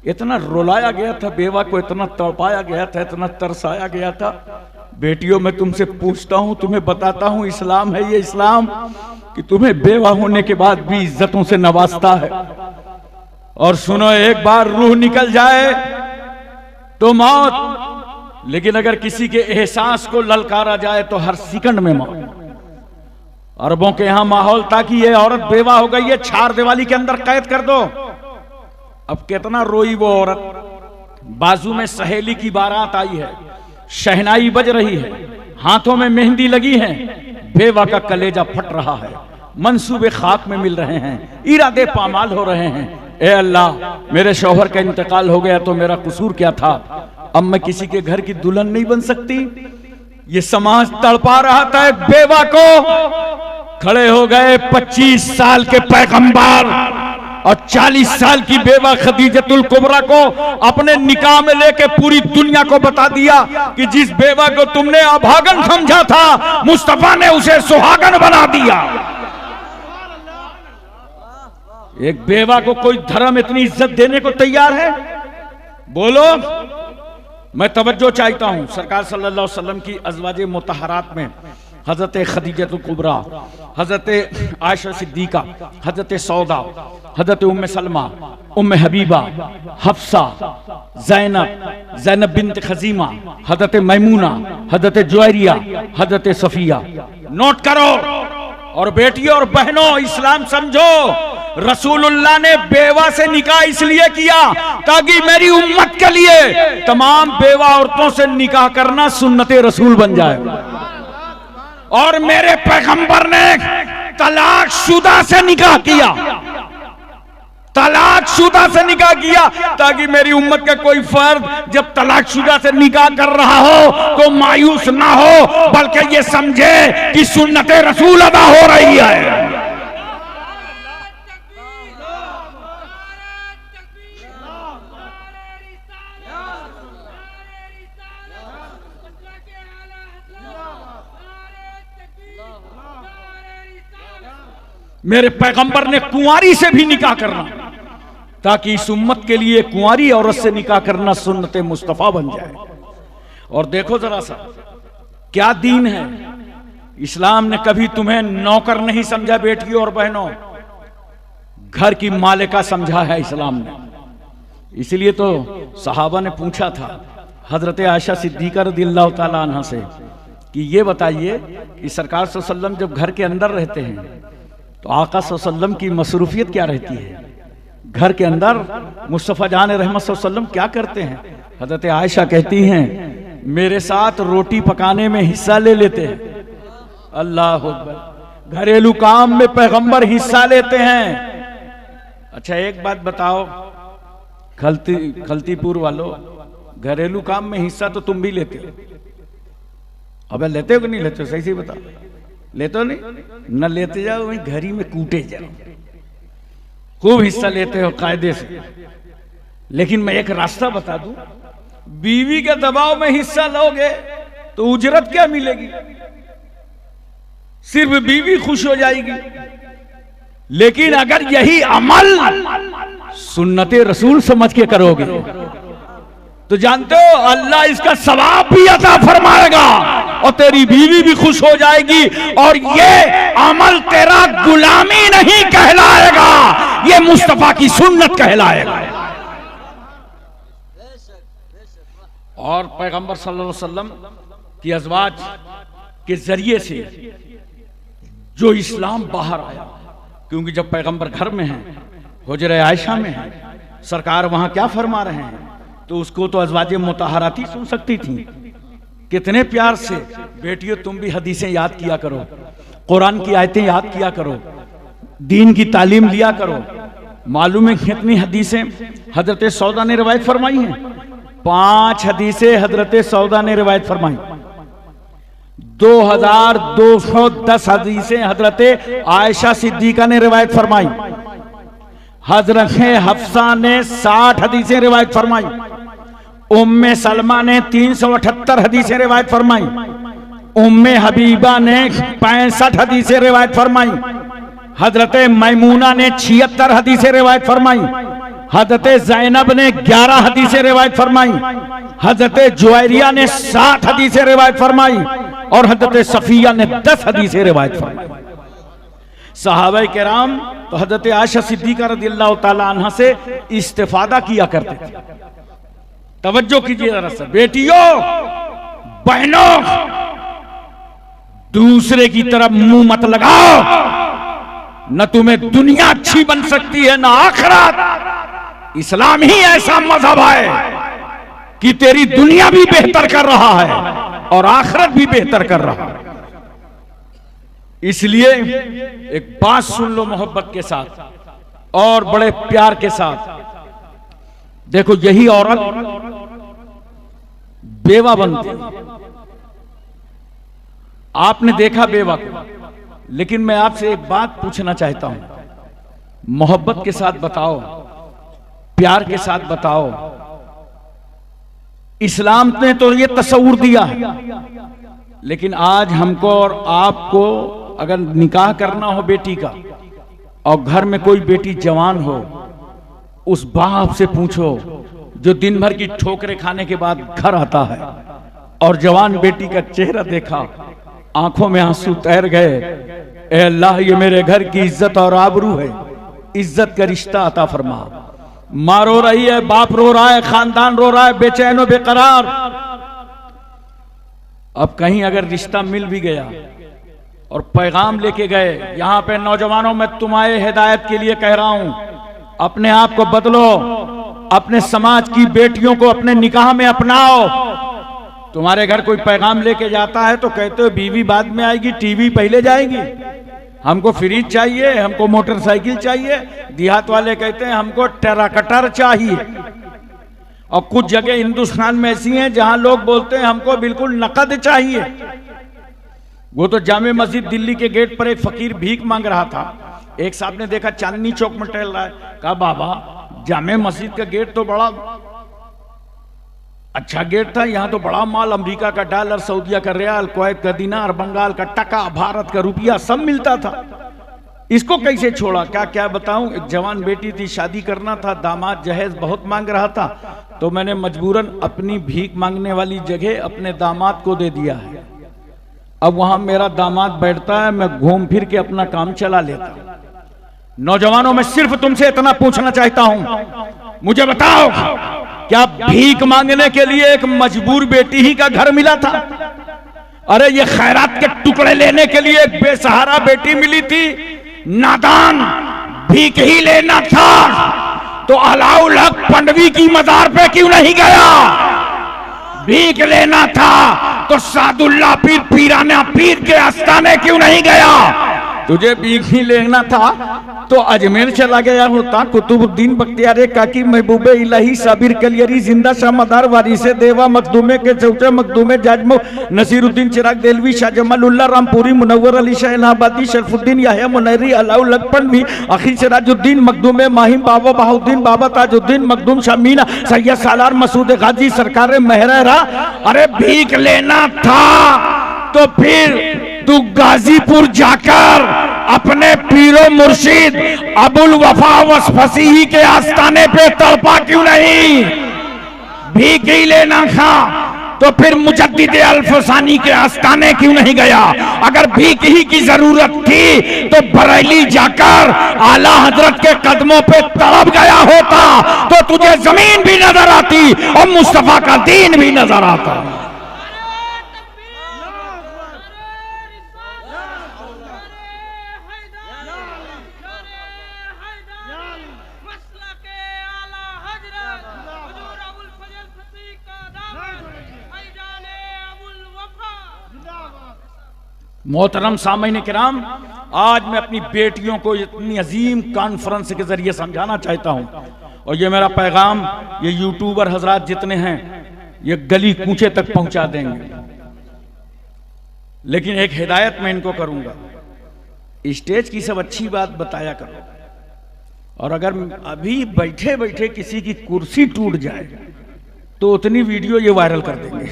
इतना रुलाया गया था बेवा को, इतना तड़पाया गया था, इतना तरसाया गया था। बेटियों मैं तुमसे पूछता हूं, तुम्हें बताता हूं, इस्लाम है ये इस्लाम कि तुम्हें बेवा होने के बाद भी इज्जतों से नवाजता है। और सुनो, एक बार रूह निकल जाए तो मौत, लेकिन अगर किसी के एहसास को ललकारा जाए तो हर सेकंड में मौत। अरबों के यहां माहौल था कि ये औरत बेवा हो गई है, 4 दीवारी के अंदर कैद कर दो। अब कितना रोई वो औरत। बाजू में सहेली की बारात आई है, शहनाई बज रही है, हाथों में मेहंदी लगी है, बेवा का कलेजा फट रहा है, मंसूबे खाक में मिल रहे हैं, इरादे पामाल हो रहे हैं। ए अल्लाह, मेरे शौहर का इंतकाल हो गया तो मेरा कसूर क्या था? अब मैं किसी के घर की दुल्हन नहीं बन सकती। ये समाज तड़पा रहा था एक बेवा को। खड़े हो गए 25 साल के पैगंबर और 40 साल की बेवा खदीजतुल कुबरा को अपने निकाह में लेके पूरी दुनिया को बता दिया कि जिस बेवा को तुमने अभागन समझा था, मुस्तफा ने उसे सुहागन बना दिया। एक बेवा को कोई धर्म इतनी इज्जत देने को तैयार है? बोलो। मैं तवज्जो चाहता हूं, सरकार सल्लल्लाहु अलैहि वसल्लम की अज़वाजे मुतहरात में हजरत खदीजतुल कुबरा, हजरत आयशा सिद्दीका, हजरत सौदा, हजरत उम्मे सलमा, उम्मे हबीबा, हफ्सा, ज़ैनब बिन्त खज़ीमा, हजरत मैमूना, हजरत जुवैरिया, हजरत सफिया। नोट करो। और बेटियों और बहनों, इस्लाम समझो। रसूलुल्लाह ने बेवा से निकाह इसलिए किया ताकि मेरी उम्मत के लिए तमाम बेवा औरतों से निकाह करना सुन्नते रसूल बन जाए। और मेरे पैगंबर ने तलाकशुदा से निकाह किया, तलाकशुदा से निकाह किया ताकि मेरी उम्मत का कोई फर्द जब तलाकशुदा से निकाह कर रहा हो तो मायूस ना हो, बल्कि ये समझे कि सुन्नते रसूल अदा हो रही है। मेरे पैगंबर ने कुंवारी से भी निकाह करना ताकि इस उम्मत के लिए कुंवारी औरत से निकाह करना सुन्नते मुस्तफा बन जाए। और देखो जरा सा क्या दीन है। इस्लाम ने कभी तुम्हें नौकर नहीं समझा बेटियों और बहनों, घर की मालिका समझा है इस्लाम ने। इसलिए तो सहाबा ने पूछा था हजरत आयशा सिद्दीका रज़ियल्लाहु ताला अन्हा से कि ये बताइए कि सरकार सल्लल्लाहु अलैहि वसल्लम जब घर के अंदर रहते हैं तो आका सल्लल्लाहु अलैहि वसल्लम की मसरूफियत क्या रहती है? घर के अंदर मुस्तफ़ा जान रहमत सल्लल्लाहु अलैहि वसल्लम क्या करते हैं? हज़रत आयशा कहती हैं मेरे साथ रोटी पकाने में हिस्सा ले लेते हैं। अल्लाह अकबर। घरेलू काम में पैगंबर हिस्सा लेते हैं। अच्छा एक बात बताओ खलतीपुर वालों, घरेलू काम में हिस्सा तो तुम भी लेते हो। अबे लेते हो कि नहीं लेते हो? सही से बताओ। लेते हो? नहीं न लेते जाओ, वहीं घरी में कूटे जाओ। खूब हिस्सा लेते हो कायदे से। लेकिन मैं एक रास्ता बता दूं, बीवी के दबाव में हिस्सा लोगे तो उजरत क्या मिलेगी? सिर्फ बीवी खुश हो जाएगी। लेकिन अगर यही अमल सुन्नते रसूल समझ के करोगे तो जानते हो अल्लाह इसका सवाब भी अता फरमाएगा और तेरी बीवी भी खुश हो जाएगी। और ये अमल तेरा गुलामी नहीं कहलाएगा, ये मुस्तफा की सुन्नत कहलाएगा। और पैगंबर सल्लल्लाहु अलैहि वसल्लम की अज़वाज के जरिए से जो इस्लाम बाहर आया, क्योंकि जब पैगंबर घर में हैं, हुजरे आयशा में हैं, सरकार वहां क्या फरमा रहे हैं तो उसको तो अज़वाजे मुतहराती सुन सकती थी। कितने प्यार से। बेटियों तुम भी हदीसें याद किया करो, कुरान की आयतें याद किया करो, दीन की तालीम लिया करो। मालूम है कितनी हदीसें हजरत सौदा ने रिवायत फरमाई हैं? 5 हदीसें हजरत सौदा ने रिवायत फरमाई। 2210 हदीसें हजरत आयशा सिद्दीका ने रिवायत फरमाई। हजरत हफ्सा ने 60 हदीसें रिवायत फरमाई। उम्मे सलमा ने 378 हदीसें रिवायत फरमाई। उम्मे हबीबा ने 65 हदीसें रिवायत फरमाई। हजरत मैमूना ने 76 हदीसें रिवायत फरमाई। हजरत ज़ैनब ने 11 हदीसें रिवायत फरमाई। हजरत जुवैरिया ने 7 हदीसें रिवायत फरमाई और हजरत सफिया ने 10 हदीसें रिवायत फरमाई। सहाबा किराम तो हजरत आयशा सिद्दीका रज़ियल्लाहु ताला अन्हा से इस्तिफादा किया करते थे। तवज्जो कीजिए जरा सा बेटियों बहनों, दूसरे की तरफ मुंह मत लगाओ। न तुम्हें दुनिया अच्छी बन सकती है न आखिरत। इस्लाम ही ऐसा मजहब है कि तेरी दुनिया भी बेहतर कर रहा है और आखिरत भी बेहतर कर रहा है। इसलिए एक बात सुन लो मोहब्बत के साथ और बड़े प्यार के साथ। देखो यही औरत बेवा बनती हैं। आपने देखा बेवा को, लेकिन मैं आपसे एक बात पूछना चाहता हूं, मोहब्बत के साथ बताओ, प्यार के साथ बताओ। इस्लाम ने तो ये तस्वुर दिया है, लेकिन आज हमको और आपको अगर निकाह करना हो बेटी का और घर में कोई बेटी जवान हो, उस बाप से पूछो जो दिन भर की ठोकरें खाने के बाद घर आता है और जवान बेटी का चेहरा देखा, आंखों में आंसू तैर गए, ए अल्लाह ये मेरे घर की इज्जत और आबरू है, इज्जत का रिश्ता अता फरमा। माँ रो रही है, बाप रो रहा है, खानदान रो रहा है, बेचैन बेकरार। अब कहीं अगर रिश्ता मिल भी गया और पैगाम लेके गए, यहां पे नौजवानों में तुम्हारे हिदायत के लिए कह रहा हूं, अपने आप को बदलो, अपने समाज की बेटियों को अपने निकाह में अपनाओ। तुम्हारे घर कोई पैगाम लेके जाता है तो कहते हो बीवी बाद में आएगी, टीवी पहले जाएगी, हमको फ्रिज चाहिए, हमको मोटरसाइकिल चाहिए। देहात वाले कहते हैं हमको टेराकटर चाहिए। और कुछ जगह हिंदुस्तान में ऐसी हैं जहां लोग बोलते हैं हमको बिल्कुल नकद चाहिए। वो तो जामे मस्जिद दिल्ली के गेट पर एक फकीर भीख मांग रहा था, एक साहब ने देखा चांदनी चौक में टहल रहा है, कहा बाबा जामे मस्जिद का गेट तो बड़ा अच्छा गेट था, यहां तो बड़ा माल, अमेरिका का डॉलर, सऊदिया का रियाल, कुवैत का दिनार, बंगाल का टका, भारत का रुपया सब मिलता था, इसको कैसे छोड़ा? क्या क्या बताऊं, एक जवान बेटी थी, शादी करना था, दामाद जहेज बहुत मांग रहा था, तो मैंने मजबूरन अपनी भीख मांगने वाली जगह अपने दामाद को दे दिया है। अब वहां मेरा दामाद बैठता है, मैं घूम फिर के अपना काम चला लेता हूं। नौजवानों में सिर्फ तुमसे इतना पूछना चाहता हूं, मुझे बताओ क्या भीख मांगने के लिए एक मजबूर बेटी ही का घर मिला था? अरे ये खैरात के टुकड़े लेने के लिए एक बेसहारा बेटी मिली थी। नादान, भीख ही लेना था तो अलाउल हक पंडवी की मजार पे क्यों नहीं गया? भीख लेना था तो सादुल्ला पीर, पीराना पीर के आस्थाने क्यों नहीं गया? तुझे भीख ही लेना था तो अजमेर चला गया होता, कुतुबुद्दीन बख्तियार काकी, महबूबे इलाही, साबिर कलियरी, जिंदा शाह मदार, वारिसे देवा, मखदूमे के चौथे, मखदूमे जाजमो, नसीरुद्दीन चिराग देलवी, शाह जमालुल्लाह रामपुरी, मुनव्वर अली शाह इलाहाबादी, शरफुद्दीन याह्या मुनैरी, अलाउल हक पंडवी, अखी सिराजुद्दीन, मखदूमे माहिम, बाबा बहाउद्दीन, बाबा ताजुद्दीन, मखदूम शाह मीना, सैयद सालार, मसूद गाजी, सरकार महरा। अरे भीख लेना था तो फिर तू गाजीपुर जाकर अपने पीरो मुर्शिद अबुल वफा वसफसीही के आस्थाने पे तड़पा क्यों नहीं? भीख ही लेना था तो फिर मुजद्दिद अल्फसानी के आस्थाने क्यों नहीं गया? अगर भीख ही की जरूरत थी तो बरेली जाकर आला हजरत के कदमों पे तड़प गया होता तो तुझे जमीन भी नजर आती और मुस्तफा का दीन भी नजर आता। मोहतरम सामईन किराम, आज मैं अपनी बेटियों को इतनी अजीम कॉन्फ्रेंस के जरिए समझाना चाहता हूं, और ये मेरा पैगाम ये यूट्यूबर हजरात जितने हैं ये गली कूचे तक पहुंचा देंगे। लेकिन एक हिदायत मैं इनको करूंगा, स्टेज की सब अच्छी बात बताया करो, और अगर अभी बैठे बैठे किसी की कुर्सी टूट जाए तो उतनी वीडियो ये वायरल कर देंगे।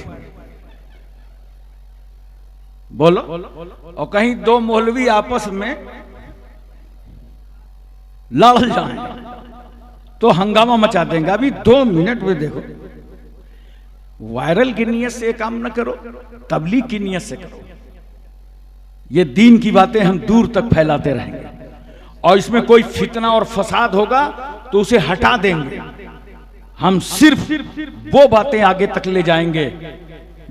बोलो, और कहीं दो मौलवी आपस में लड़ जाएं तो हंगामा मचा देंगे। अभी 2 मिनट में देखो, वायरल की नीयत से काम न करो, तबलीग की नीयत से करो। ये दीन की बातें हम दूर तक फैलाते रहेंगे, और इसमें कोई फितना और फसाद होगा तो उसे हटा देंगे। हम सिर्फ वो बातें आगे तक ले जाएंगे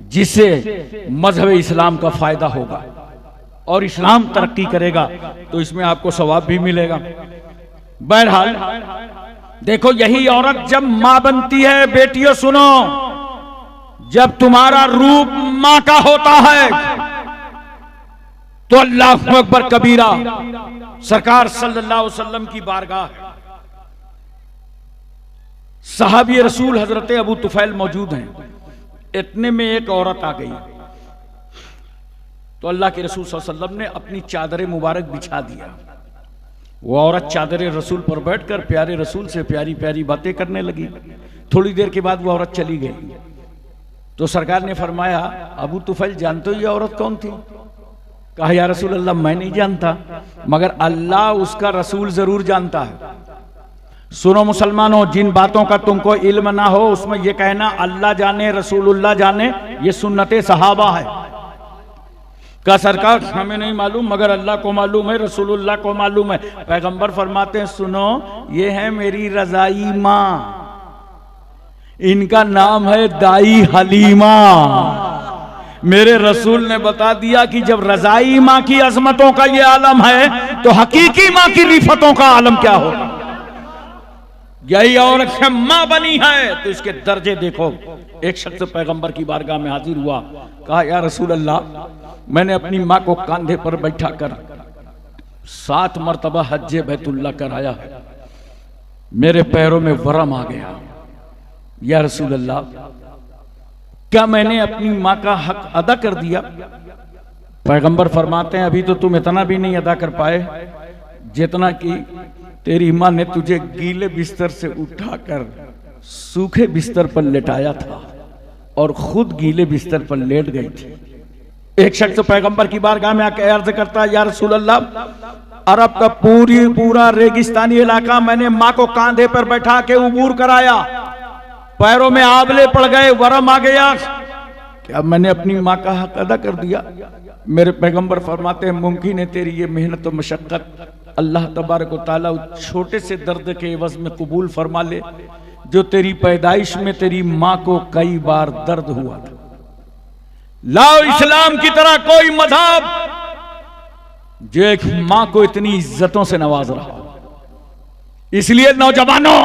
जिससे मजहब इस्लाम का फायदा होगा और इस्लाम तरक्की करेगा, तो इसमें आपको सवाब भी मिलेगा। बहरहाल देखो, यही औरत जब मां बनती है, बेटियों सुनो, जब तुम्हारा रूप मां का होता है तो अल्लाह अकबर कबीरा, सरकार सल्लल्लाहु अलैहि वसल्लम की बारगाह है। सहाबी रसूल हजरत अबू तुफैल मौजूद हैं, इतने में एक औरत आ गई, तो अल्लाह के रसूल सल्लल्लाहु अलैहि वसल्लम ने अपनी चादर मुबारक बिछा दिया। वो औरत चादर रसूल पर बैठकर प्यारे रसूल से प्यारी प्यारी बातें करने लगी। थोड़ी देर के बाद वो औरत चली गई। तो सरकार ने फरमाया, अबू तुफैल जानते हो ये औरत कौन थी? कहा, या रसूल अल्लाह मैं नहीं जानता, मगर अल्लाह उसका रसूल जरूर जानता है। सुनो मुसलमानों, जिन बातों का तुमको इल्म ना हो उसमें यह कहना अल्लाह जाने रसूलुल्लाह जाने, ये सुन्नते सहाबा है। का सरकार हमें नहीं मालूम मगर अल्लाह को मालूम है, रसूलुल्लाह को मालूम है। पैगंबर फरमाते हैं, सुनो ये है मेरी रजाई माँ, इनका नाम है दाई हलीमा। मेरे रसूल ने बता दिया कि जब रजाई माँ की अजमतों का ये आलम है तो हकीकी माँ की रिफतों का आलम क्या होगा। यही औरत माँ बनी है तो इसके दर्जे देखो। एक शख्स पैगंबर की बारगाह में हाजिर हुआ, कहा, या रसूल अल्लाह मैंने अपनी माँ को कंधे पर बैठा कर 7 मरतबा हज्जे बैतुल्लाह कराया है, मेरे पैरों में वरम आ गया। या रसूल अल्लाह क्या मैंने अपनी माँ का हक अदा कर दिया? पैगंबर फरमाते हैं, अभी तो तुम इतना भी नहीं अदा कर पाए जितना कि तेरी माँ ने तुझे गीले बिस्तर से उठाकर सूखे बिस्तर पर लेटाया था और खुद गीले बिस्तर पर लेट गई थी। एक शख्स पैगंबर की बारगाह में आकर अर्ज करता है, या रसूल अल्लाह अरब का पूरा रेगिस्तानी इलाका मैंने माँ को कांधे पर बैठा के उबूर कराया, पैरों में आबले पड़ गए, वरम आ गया, क्या मैंने अपनी माँ का हक अदा कर दिया? मेरे पैगंबर फरमाते हैं, मुमकिन है तेरी ये मेहनत और मशक्कत अल्लाह तबारक व तआला छोटे से दर्द के एवज में कबूल फरमा ले जो तेरी पैदाइश में तेरी माँ को कई बार दर्द हुआ था। लाओ इस्लाम की तरह कोई मजहब जो एक माँ को इतनी इज्जतों से नवाज रहा। इसलिए नौजवानों,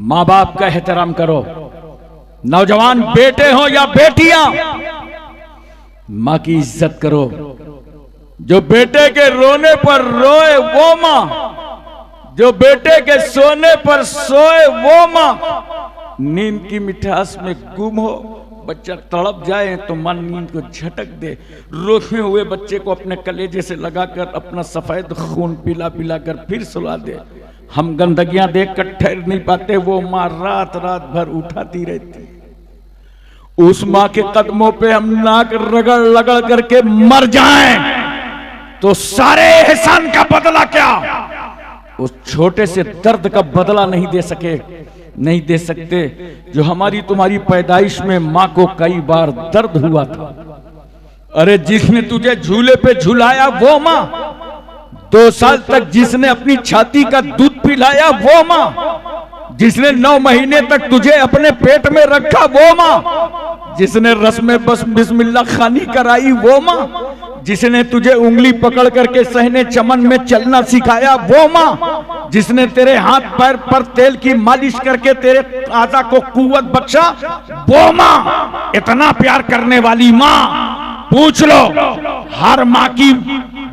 माँ बाप का एहतराम करो। नौजवान बेटे हो या बेटियां, माँ की इज्जत करो। जो बेटे के रोने पर रोए वो माँ, जो बेटे के सोने पर सोए वो माँ। नींद की मिठास में गुम हो, बच्चा तड़प जाए तो मन नींद को झटक दे। रोते हुए बच्चे को अपने कलेजे से लगाकर अपना सफेद खून पिला पिला कर फिर सुला दे। हम गंदगियां देख कर ठहर नहीं पाते, वो माँ रात रात भर उठाती रहती। उस माँ के कदमों पे हम नाक रगड़ रगड़ करके मर जाएं तो सारे एहसान का बदला क्या, उस छोटे से दर्द का बदला नहीं दे सकते जो हमारी तुम्हारी पैदाइश में माँ को कई बार दर्द हुआ था। अरे जिसने तुझे झूले पे झुलाया वो माँ, 2 साल तक जिसने अपनी छाती का दूध पिलाया वो माँ, जिसने 9 महीने तक तुझे अपने पेट में रखा वो माँ, जिसने रस्म बस बिस्मिल्लाह खानी कराई वो माँ, जिसने तुझे उंगली पकड़ करके सहने चमन में चलना सिखाया वो माँ, जिसने तेरे हाथ पैर पर तेल की मालिश करके तेरे आजा को कुव्वत बख्शा वो माँ। इतना प्यार करने वाली माँ, पूछ लो हर माँ की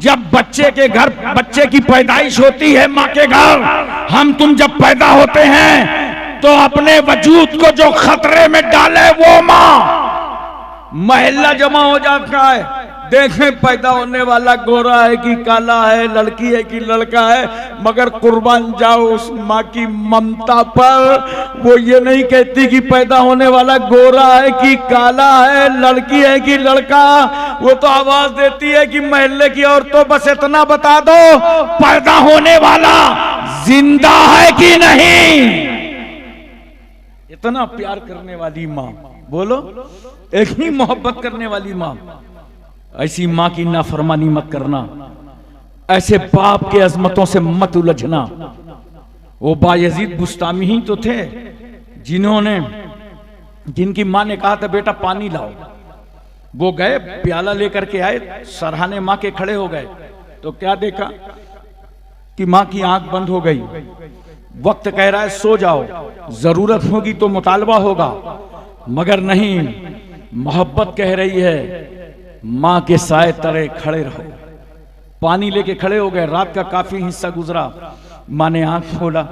जब बच्चे के घर बच्चे की पैदाइश होती है, माँ के घर हम तुम जब पैदा होते हैं तो अपने वजूद को जो खतरे में डाले वो माँ। महल्ला जमा हो जाता है, देखें पैदा होने वाला गोरा है कि काला है, लड़की है कि लड़का है, मगर कुर्बान जाओ उस माँ की ममता पर। वो ये नहीं कहती कि पैदा होने वाला गोरा है कि काला है, लड़की है कि लड़का। वो तो आवाज देती है कि महल्ले की औरतों बस इतना बता दो पैदा होने वाला जिंदा है कि नहीं। इतना प्यार करने वाली माँ, बोलो एक ही मोहब्बत करने वाली माँ। ऐसी माँ की नाफरमानी मत करना, ऐसे बाप के अजमतों से मत उलझना। वो बायजीद बुस्तामी ही तो थे जिनकी माँ ने कहा था बेटा पानी लाओ। वो गए प्याला लेकर के आए, सरहाने माँ के खड़े हो गए तो क्या देखा कि माँ की आंख बंद हो गई। वक्त कह रहा है सो जाओ, जरूरत होगी तो मुतालबा होगा, मगर नहीं, मोहब्बत कह रही है माँ के साए तले खड़े रहो। पानी लेके खड़े हो गए। रात का काफी हिस्सा गुजरा, माँ ने आंख खोला,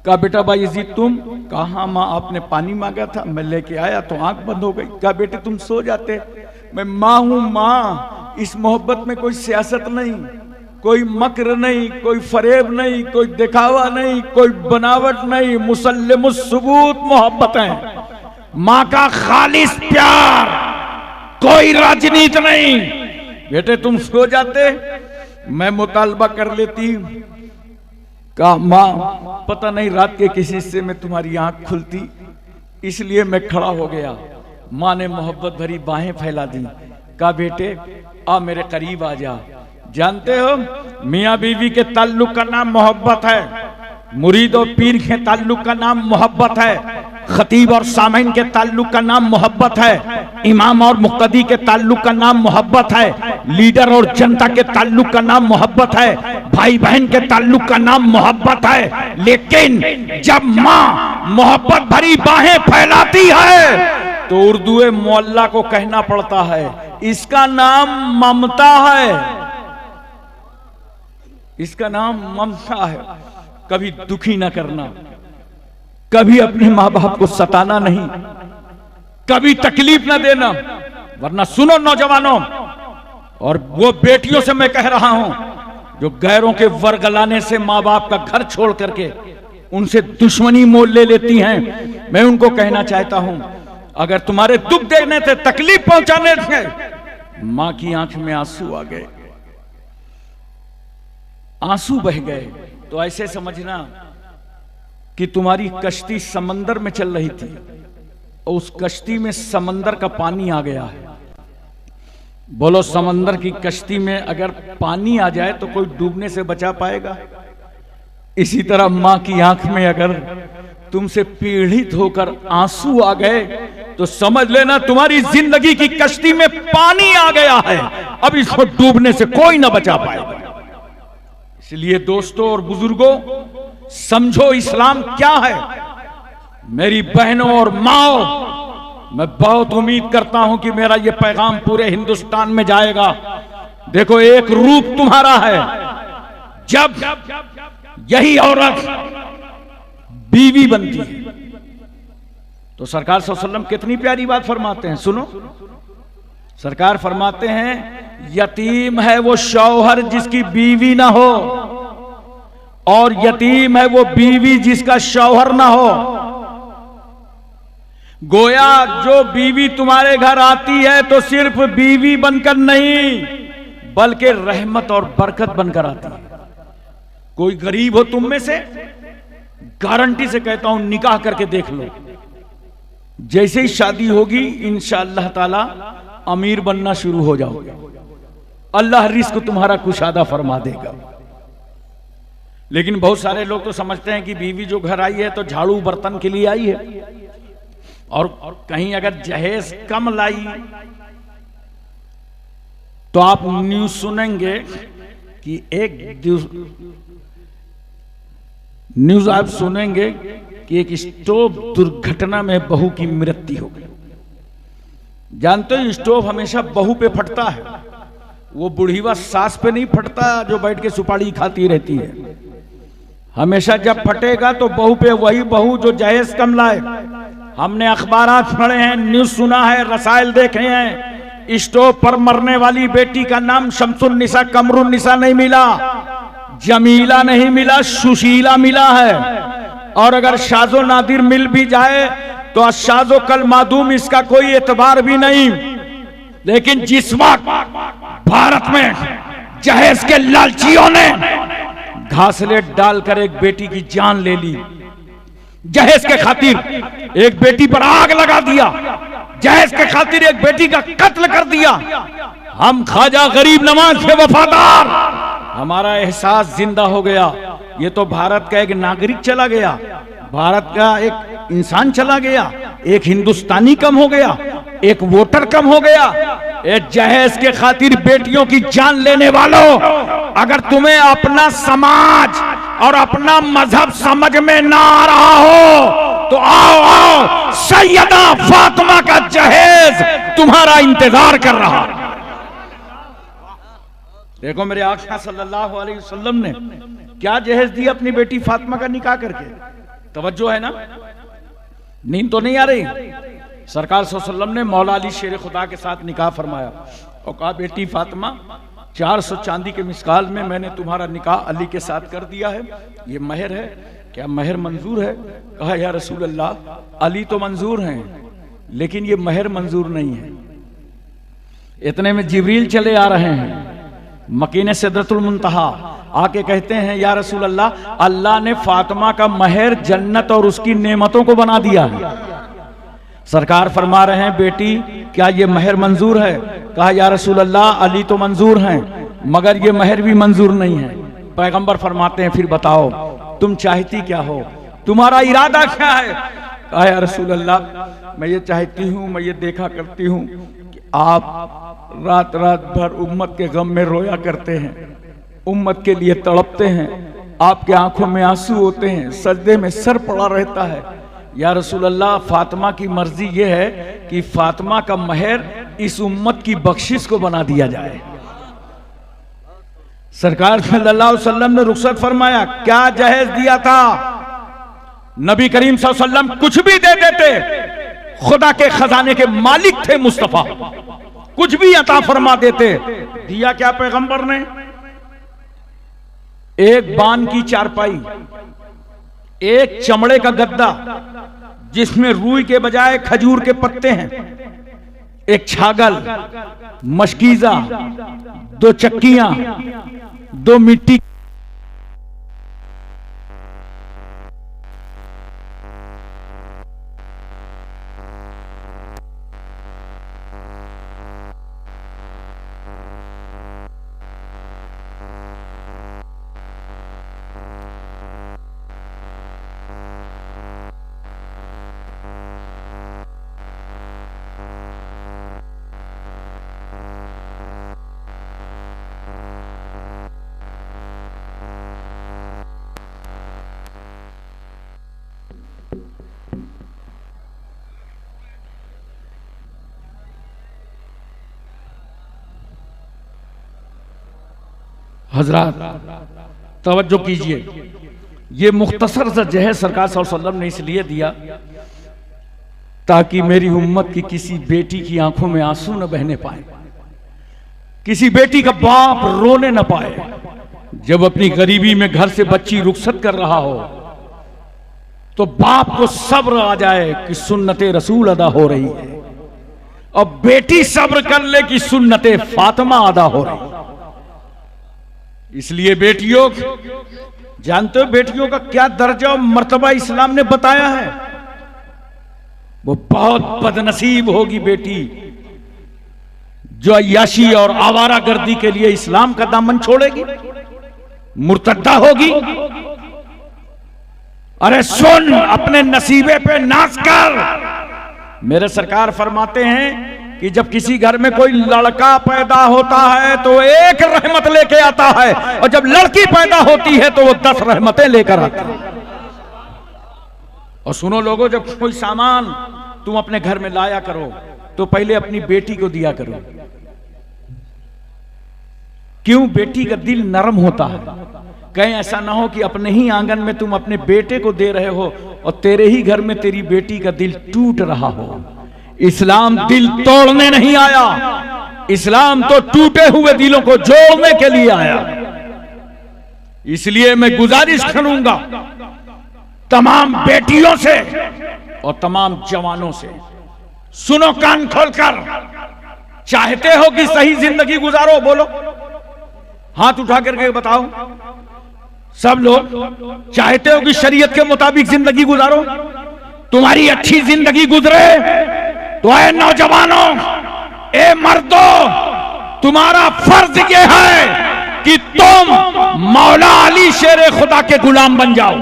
कहा बेटा बायजीद तुम? कहा हाँ माँ, आपने पानी मांगा था, मैं लेके आया तो आंख बंद हो गई। कहा बेटे तुम सो जाते। मैं माँ हूं माँ, इस मोहब्बत में कोई सियासत नहीं, कोई मक्र नहीं, कोई फरेब नहीं, कोई दिखावा नहीं, कोई बनावट नहीं, मुसल्लिमुस सुबूत मोहब्बत है। माँ का खालिस प्यार, कोई राजनीति नहीं। बेटे तुम सो जाते, मैं मुतालबा कर लेती। कहा माँ पता नहीं रात के किसी हिस्से में तुम्हारी आंख खुलती, इसलिए मैं खड़ा हो गया। माँ ने मोहब्बत भरी बाहें फैला दी। कहा बेटे आ मेरे करीब आ जा। जानते हो मियाँ बीवी के ताल्लुक का नाम मोहब्बत है, मुरीद और पीर के ताल्लुक का नाम मोहब्बत है, खतीब और सामीन के ताल्लुक का नाम मोहब्बत है, इमाम और मुक्तदी के ताल्लुक का नाम मोहब्बत है, लीडर और जनता के ताल्लुक का नाम मोहब्बत है, भाई बहन के ताल्लुक का नाम मोहब्बत है। लेकिन जब माँ मोहब्बत भरी बाहें फैलाती है तो उर्दू मोहल्ला को कहना पड़ता है इसका नाम ममता है, इसका नाम ममता है। कभी दुखी ना करना, कभी अपने माँ बाप को सताना नहीं, कभी तकलीफ ना देना। वरना सुनो नौजवानों, और वो बेटियों से मैं कह रहा हूं जो गैरों के वर्गलाने से माँ बाप का घर छोड़ करके उनसे दुश्मनी मोल ले लेती हैं, मैं उनको कहना चाहता हूं अगर तुम्हारे दुख देने थे, तकलीफ पहुंचाने थे, मां की आंख में आंसू आ गए, आंसू बह गए, तो ऐसे समझना कि तुम्हारी कश्ती समंदर में चल रही थी और उस कश्ती में समंदर का पानी आ गया है। बोलो समंदर की कश्ती में अगर पानी आ जाए तो कोई डूबने से बचा पाएगा? इसी तरह मां की आंख में अगर तुमसे पीड़ित होकर आंसू आ गए तो समझ लेना तुम्हारी जिंदगी की कश्ती में पानी आ गया है, अब इसको डूबने से कोई ना बचा पाएगा। इसलिए दोस्तों और बुजुर्गों, समझो इस्लाम क्या है। मेरी बहनों और माओ, मैं बहुत उम्मीद करता हूं कि मेरा यह पैगाम पूरे हिंदुस्तान में जाएगा। देखो एक रूप तुम्हारा है, जब यही औरत बीवी बनती है तो सरकार सल्लल्लाहु अलैहि वसल्लम कितनी प्यारी बात फरमाते हैं, सुनो। सरकार फरमाते हैं यतीम है वो शौहर जिसकी बीवी ना हो, और यतीम है वो बीवी जिसका शौहर ना हो। गोया जो बीवी तुम्हारे घर आती है तो सिर्फ बीवी बनकर नहीं बल्कि रहमत और बरकत बनकर आती है। कोई गरीब हो तुम में से, गारंटी से कहता हूं निकाह करके देख लो, जैसे ही शादी होगी इंशाअल्लाह ताला अमीर बनना शुरू हो जाओगे, अल्लाह रिस्क तुम्हारा कुशादा फरमा देगा। लेकिन बहुत सारे लोग तो समझते हैं कि बीवी जो घर आई है तो झाड़ू बर्तन के लिए आई है, और कहीं अगर जहेज कम लाई तो आप न्यूज सुनेंगे कि न्यूज आप सुनेंगे कि एक स्टोव दुर्घटना में बहू की मृत्यु हो गई। जानते हो स्टोव हमेशा बहू पे फटता है, वो बुढ़ीवा सास पे नहीं फटता जो बैठ के सुपारी खाती रहती है। हमेशा जब फटेगा तो बहू पे, वही बहू जो जहेज कम लाए। हमने अखबारात पढ़े हैं, न्यूज सुना है, रसायल देखे हैं। स्टोव पर मरने वाली बेटी का नाम शमसुन्निसा कमरुन्निसा नहीं मिला, जमीला नहीं मिला, सुशीला मिला है। और अगर शाजो नादिर मिल भी जाए तो अशाजो कल मादूम, इसका कोई एतबार भी नहीं। लेकिन जिस वक्त भारत में जहेज के लालचियों ने घासले डालकर एक बेटी की जान ले ली, जहेज के खातिर एक बेटी पर आग लगा दिया, जहेज के खातिर एक बेटी का कत्ल कर दिया, हम ख्वाजा गरीब नवाज के वफादार, हमारा एहसास जिंदा हो गया। ये तो भारत का एक नागरिक चला गया, भारत का एक इंसान चला गया, एक हिंदुस्तानी कम हो गया, एक वोटर कम हो गया। एक जहेज के खातिर बेटियों की जान लेने वालों, अगर तुम्हें अपना समाज और अपना मजहब समझ में ना आ रहा हो तो आओ आओ, सैयदा फातिमा का जहेज तुम्हारा इंतजार कर रहा। देखो मेरे आका सल्लल्लाहु अलैहि वसल्लम ने क्या जहेज दिया अपनी बेटी फातिमा का निकाह करके। तवज्जो है ना, नींद तो नहीं आ रही। सरकार सल्लल्लाहु अलैहि वसल्लम ने मौला अली शेर खुदा के साथ निकाह फरमाया और कहा, बेटी फातिमा 400 चांदी के मिसकाल में मैंने तुम्हारा निकाह अली के साथ कर दिया है, ये महर है, क्या महर मंजूर है? कहा, या रसूल अल्लाह, अली तो मंजूर हैं लेकिन ये महर मंजूर नहीं है। इतने में जिब्रील चले आ रहे हैं, मकीन सिदरतुल मुंतहा, आके कहते हैं, या रसूल अल्लाह, अल्लाह ने फातिमा का महर जन्नत और उसकी नेमतों को बना दिया है। सरकार फरमा रहे हैं, बेटी क्या ये महर मंजूर है? कहा, या रसूल अल्लाह, अली तो मंजूर हैं मगर ये महर भी मंजूर नहीं है। पैगंबर फरमाते हैं, फिर बताओ तुम चाहती क्या हो, तुम्हारा इरादा क्या है? कहा, या रसूल अल्लाह, मैं ये चाहती हूँ, मैं ये देखा करती हूँ कि आप रात रात भर उम्मत के गम में रोया करते हैं, उम्मत के लिए तड़पते हैं, आपके आंखों में आंसू होते हैं, सजदे में सर पड़ा रहता है। या रसूल अल्लाह, फातिमा की मर्जी ये है कि फातिमा का महर इस उम्मत की बख्शिश को बना दिया जाए। सरकार सल्लल्लाहु अलैहि वसल्लम ने रुखसत फरमाया। क्या जहेज दिया था? नबी करीम सल्लल्लाहु अलैहि वसल्लम कुछ भी दे देते, खुदा के खजाने के मालिक थे मुस्तफा, कुछ भी अता फरमा देते। दिया क्या पैगंबर ने? एक बान की चारपाई, एक चमड़े का गद्दा जिसमें रूई के बजाय खजूर के पत्ते हैं, एक छागल, मशकीजा, 2 चक्कियां, 2 मिट्टी हजरात तवज्जो कीजिए, ये मुख्तसर सा जहेज सरकार सल्लल्लाहु अलैहि वसल्लम ने इसलिए दिया ताकि मेरी उम्मत की किसी बेटी की आंखों में आंसू न बहने पाए, किसी बेटी का बाप रोने न पाए। जब अपनी गरीबी में घर से बच्ची रुखसत कर रहा हो तो बाप को सब्र आ जाए कि सुन्नते रसूल अदा हो रही है, और बेटी सब्र कर ले कि सुन्नते फातिमा अदा हो रही है। इसलिए बेटियों, जानते हो बेटियों का क्या दर्जा और मर्तबा इस्लाम ने बताया है? वो बहुत बदनसीब होगी बेटी जो अय्याशी और आवारागर्दी के लिए इस्लाम का दामन छोड़ेगी, मुर्तद्दा होगी। अरे सुन, अपने नसीबे पे नाज कर। मेरे सरकार फरमाते हैं कि जब किसी घर में कोई लड़का पैदा होता है तो एक रहमत लेके आता है, और जब लड़की पैदा होती है तो वो 10 रहमतें लेकर आती है। और सुनो लोगों, जब कोई सामान तुम अपने घर में लाया करो तो पहले अपनी बेटी को दिया करो। क्यों? बेटी का दिल नरम होता है। कहीं ऐसा ना हो कि अपने ही आंगन में तुम अपने बेटे को दे रहे हो और तेरे ही घर में तेरी बेटी का दिल टूट रहा हो। इस्लाम दिल तोड़ने नहीं आया, इस्लाम तो टूटे हुए दिलों को जोड़ने के लिए आया। इसलिए मैं गुजारिश करूंगा तमाम बेटियों से और तमाम जवानों से, सुनो कान खोलकर, चाहते हो कि सही जिंदगी गुजारो? बोलो, हाथ उठा करके बताओ। सब लोग चाहते हो कि शरीयत के मुताबिक जिंदगी गुजारो, तुम्हारी अच्छी जिंदगी गुजरे? तो ऐ नौजवानों, ए मर्दों, तुम्हारा फर्ज यह है कि तुम मौला अली शेर खुदा के गुलाम बन जाओ।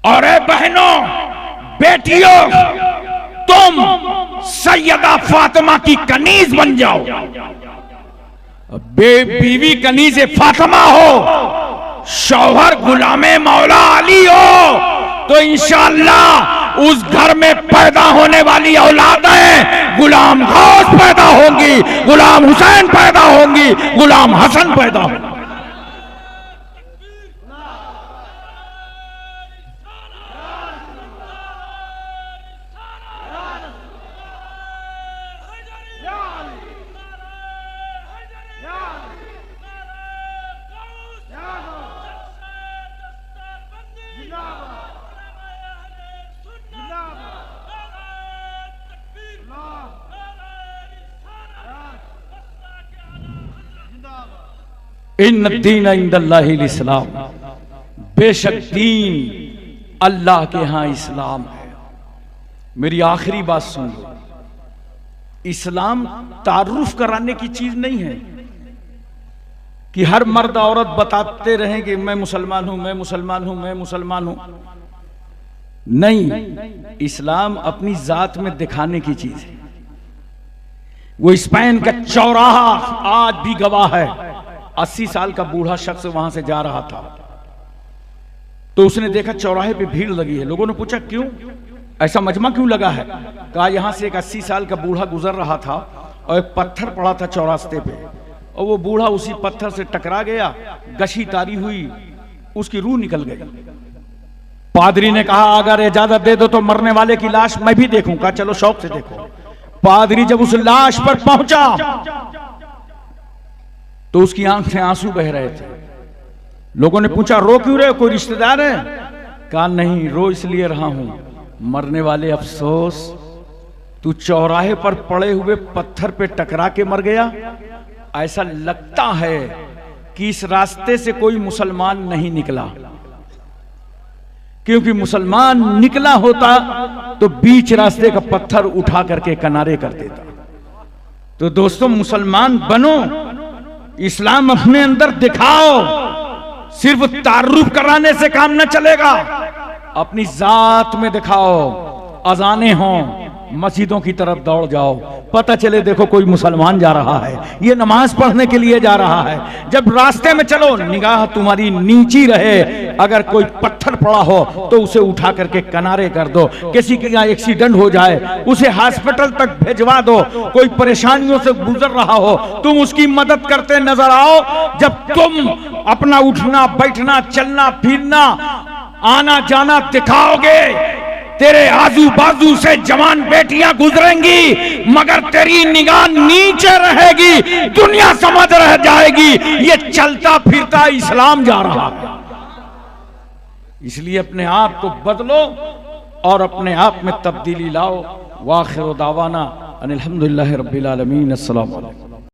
और ए बहनों, बेटियों, तुम सैयदा फातिमा की कनीज बन जाओ। बीवी कनीज फातिमा हो, शौहर गुलामे मौला अली हो, तो इंशाअल्लाह उस घर में पैदा होने वाली औलादें गुलाम गौस पैदा होंगी, गुलाम हुसैन पैदा होंगी, गुलाम हसन पैदा होंगी। इन दीन इंदल्लाहिल इस्लाम, बेशक दीन अल्लाह के यहां इस्लाम है। मेरी आखिरी बात सुन लो, इस्लाम तारुफ कराने की चीज नहीं है कि हर मर्द औरत बताते रहें कि मैं मुसलमान हूं, मैं मुसलमान हूं, मैं मुसलमान हूं। नहीं, इस्लाम अपनी जात में दिखाने की चीज है। वो स्पेन का चौराहा आज भी गवाह है। 80 साल का बूढ़ा शख्स वहां से जा रहा था तो उसने देखा चौराहे पे भीड़ लगी है। लोगों ने पूछा क्यों, ऐसा मजमा क्यों लगा है? कहा यहां से एक 80 साल का बूढ़ा गुजर रहा था और एक पत्थर पड़ा था चौरास्ते पे और वो बूढ़ा उसी पत्थर से टकरा गया, गशी तारी हुई, उसकी रूह निकल गई। पादरी ने कहा अगर इजाजत दे दो तो मरने वाले की लाश मैं भी देखूंगा। चलो शौक से देखो। पादरी जब उस लाश पर पहुंचा तो उसकी आंख से आंसू बह रहे थे। लोगों ने पूछा रो क्यों रहे हो, कोई रिश्तेदार है? कहा नहीं, रो इसलिए रहा हूं, मरने वाले अफसोस, तू चौराहे पर पड़े हुए पत्थर पे टकरा के मर गया। ऐसा लगता है कि इस रास्ते से कोई मुसलमान नहीं निकला, क्योंकि मुसलमान निकला होता तो बीच रास्ते का पत्थर उठा करके किनारे कर देता। तो दोस्तों, मुसलमान बनो, इस्लाम अपने अंदर दिखाओ। सिर्फ तारुफ कराने से काम न चलेगा, अपनी जात में दिखाओ। अजाने हों, मस्जिदों की तरफ दौड़ जाओ, पता चले देखो कोई मुसलमान जा रहा है, ये नमाज पढ़ने के लिए जा रहा है। जब रास्ते में चलो निगाह तुम्हारी नीची रहे, अगर कोई पत्थर पड़ा हो तो उसे उठा करके किनारे कर दो। किसी का एक्सीडेंट हो जाए उसे हॉस्पिटल तक भेजवा दो, कोई परेशानियों से गुजर रहा हो तुम उसकी मदद करते नजर आओ। जब तुम अपना उठना बैठना चलना फिरना आना जाना दिखाओगे, तेरे आजू बाजू से जवान बेटियां गुजरेंगी मगर तेरी निगाह नीचे रहेगी, दुनिया समझ रह जाएगी ये चलता फिरता इस्लाम जा रहा है। इसलिए अपने आप को बदलो और अपने आप में तब्दीली लाओ। वाखिर दावाना अनिल हम्दुलिल्लाहि रब्बिल आलमीन। अस्सलामु अलैकुम।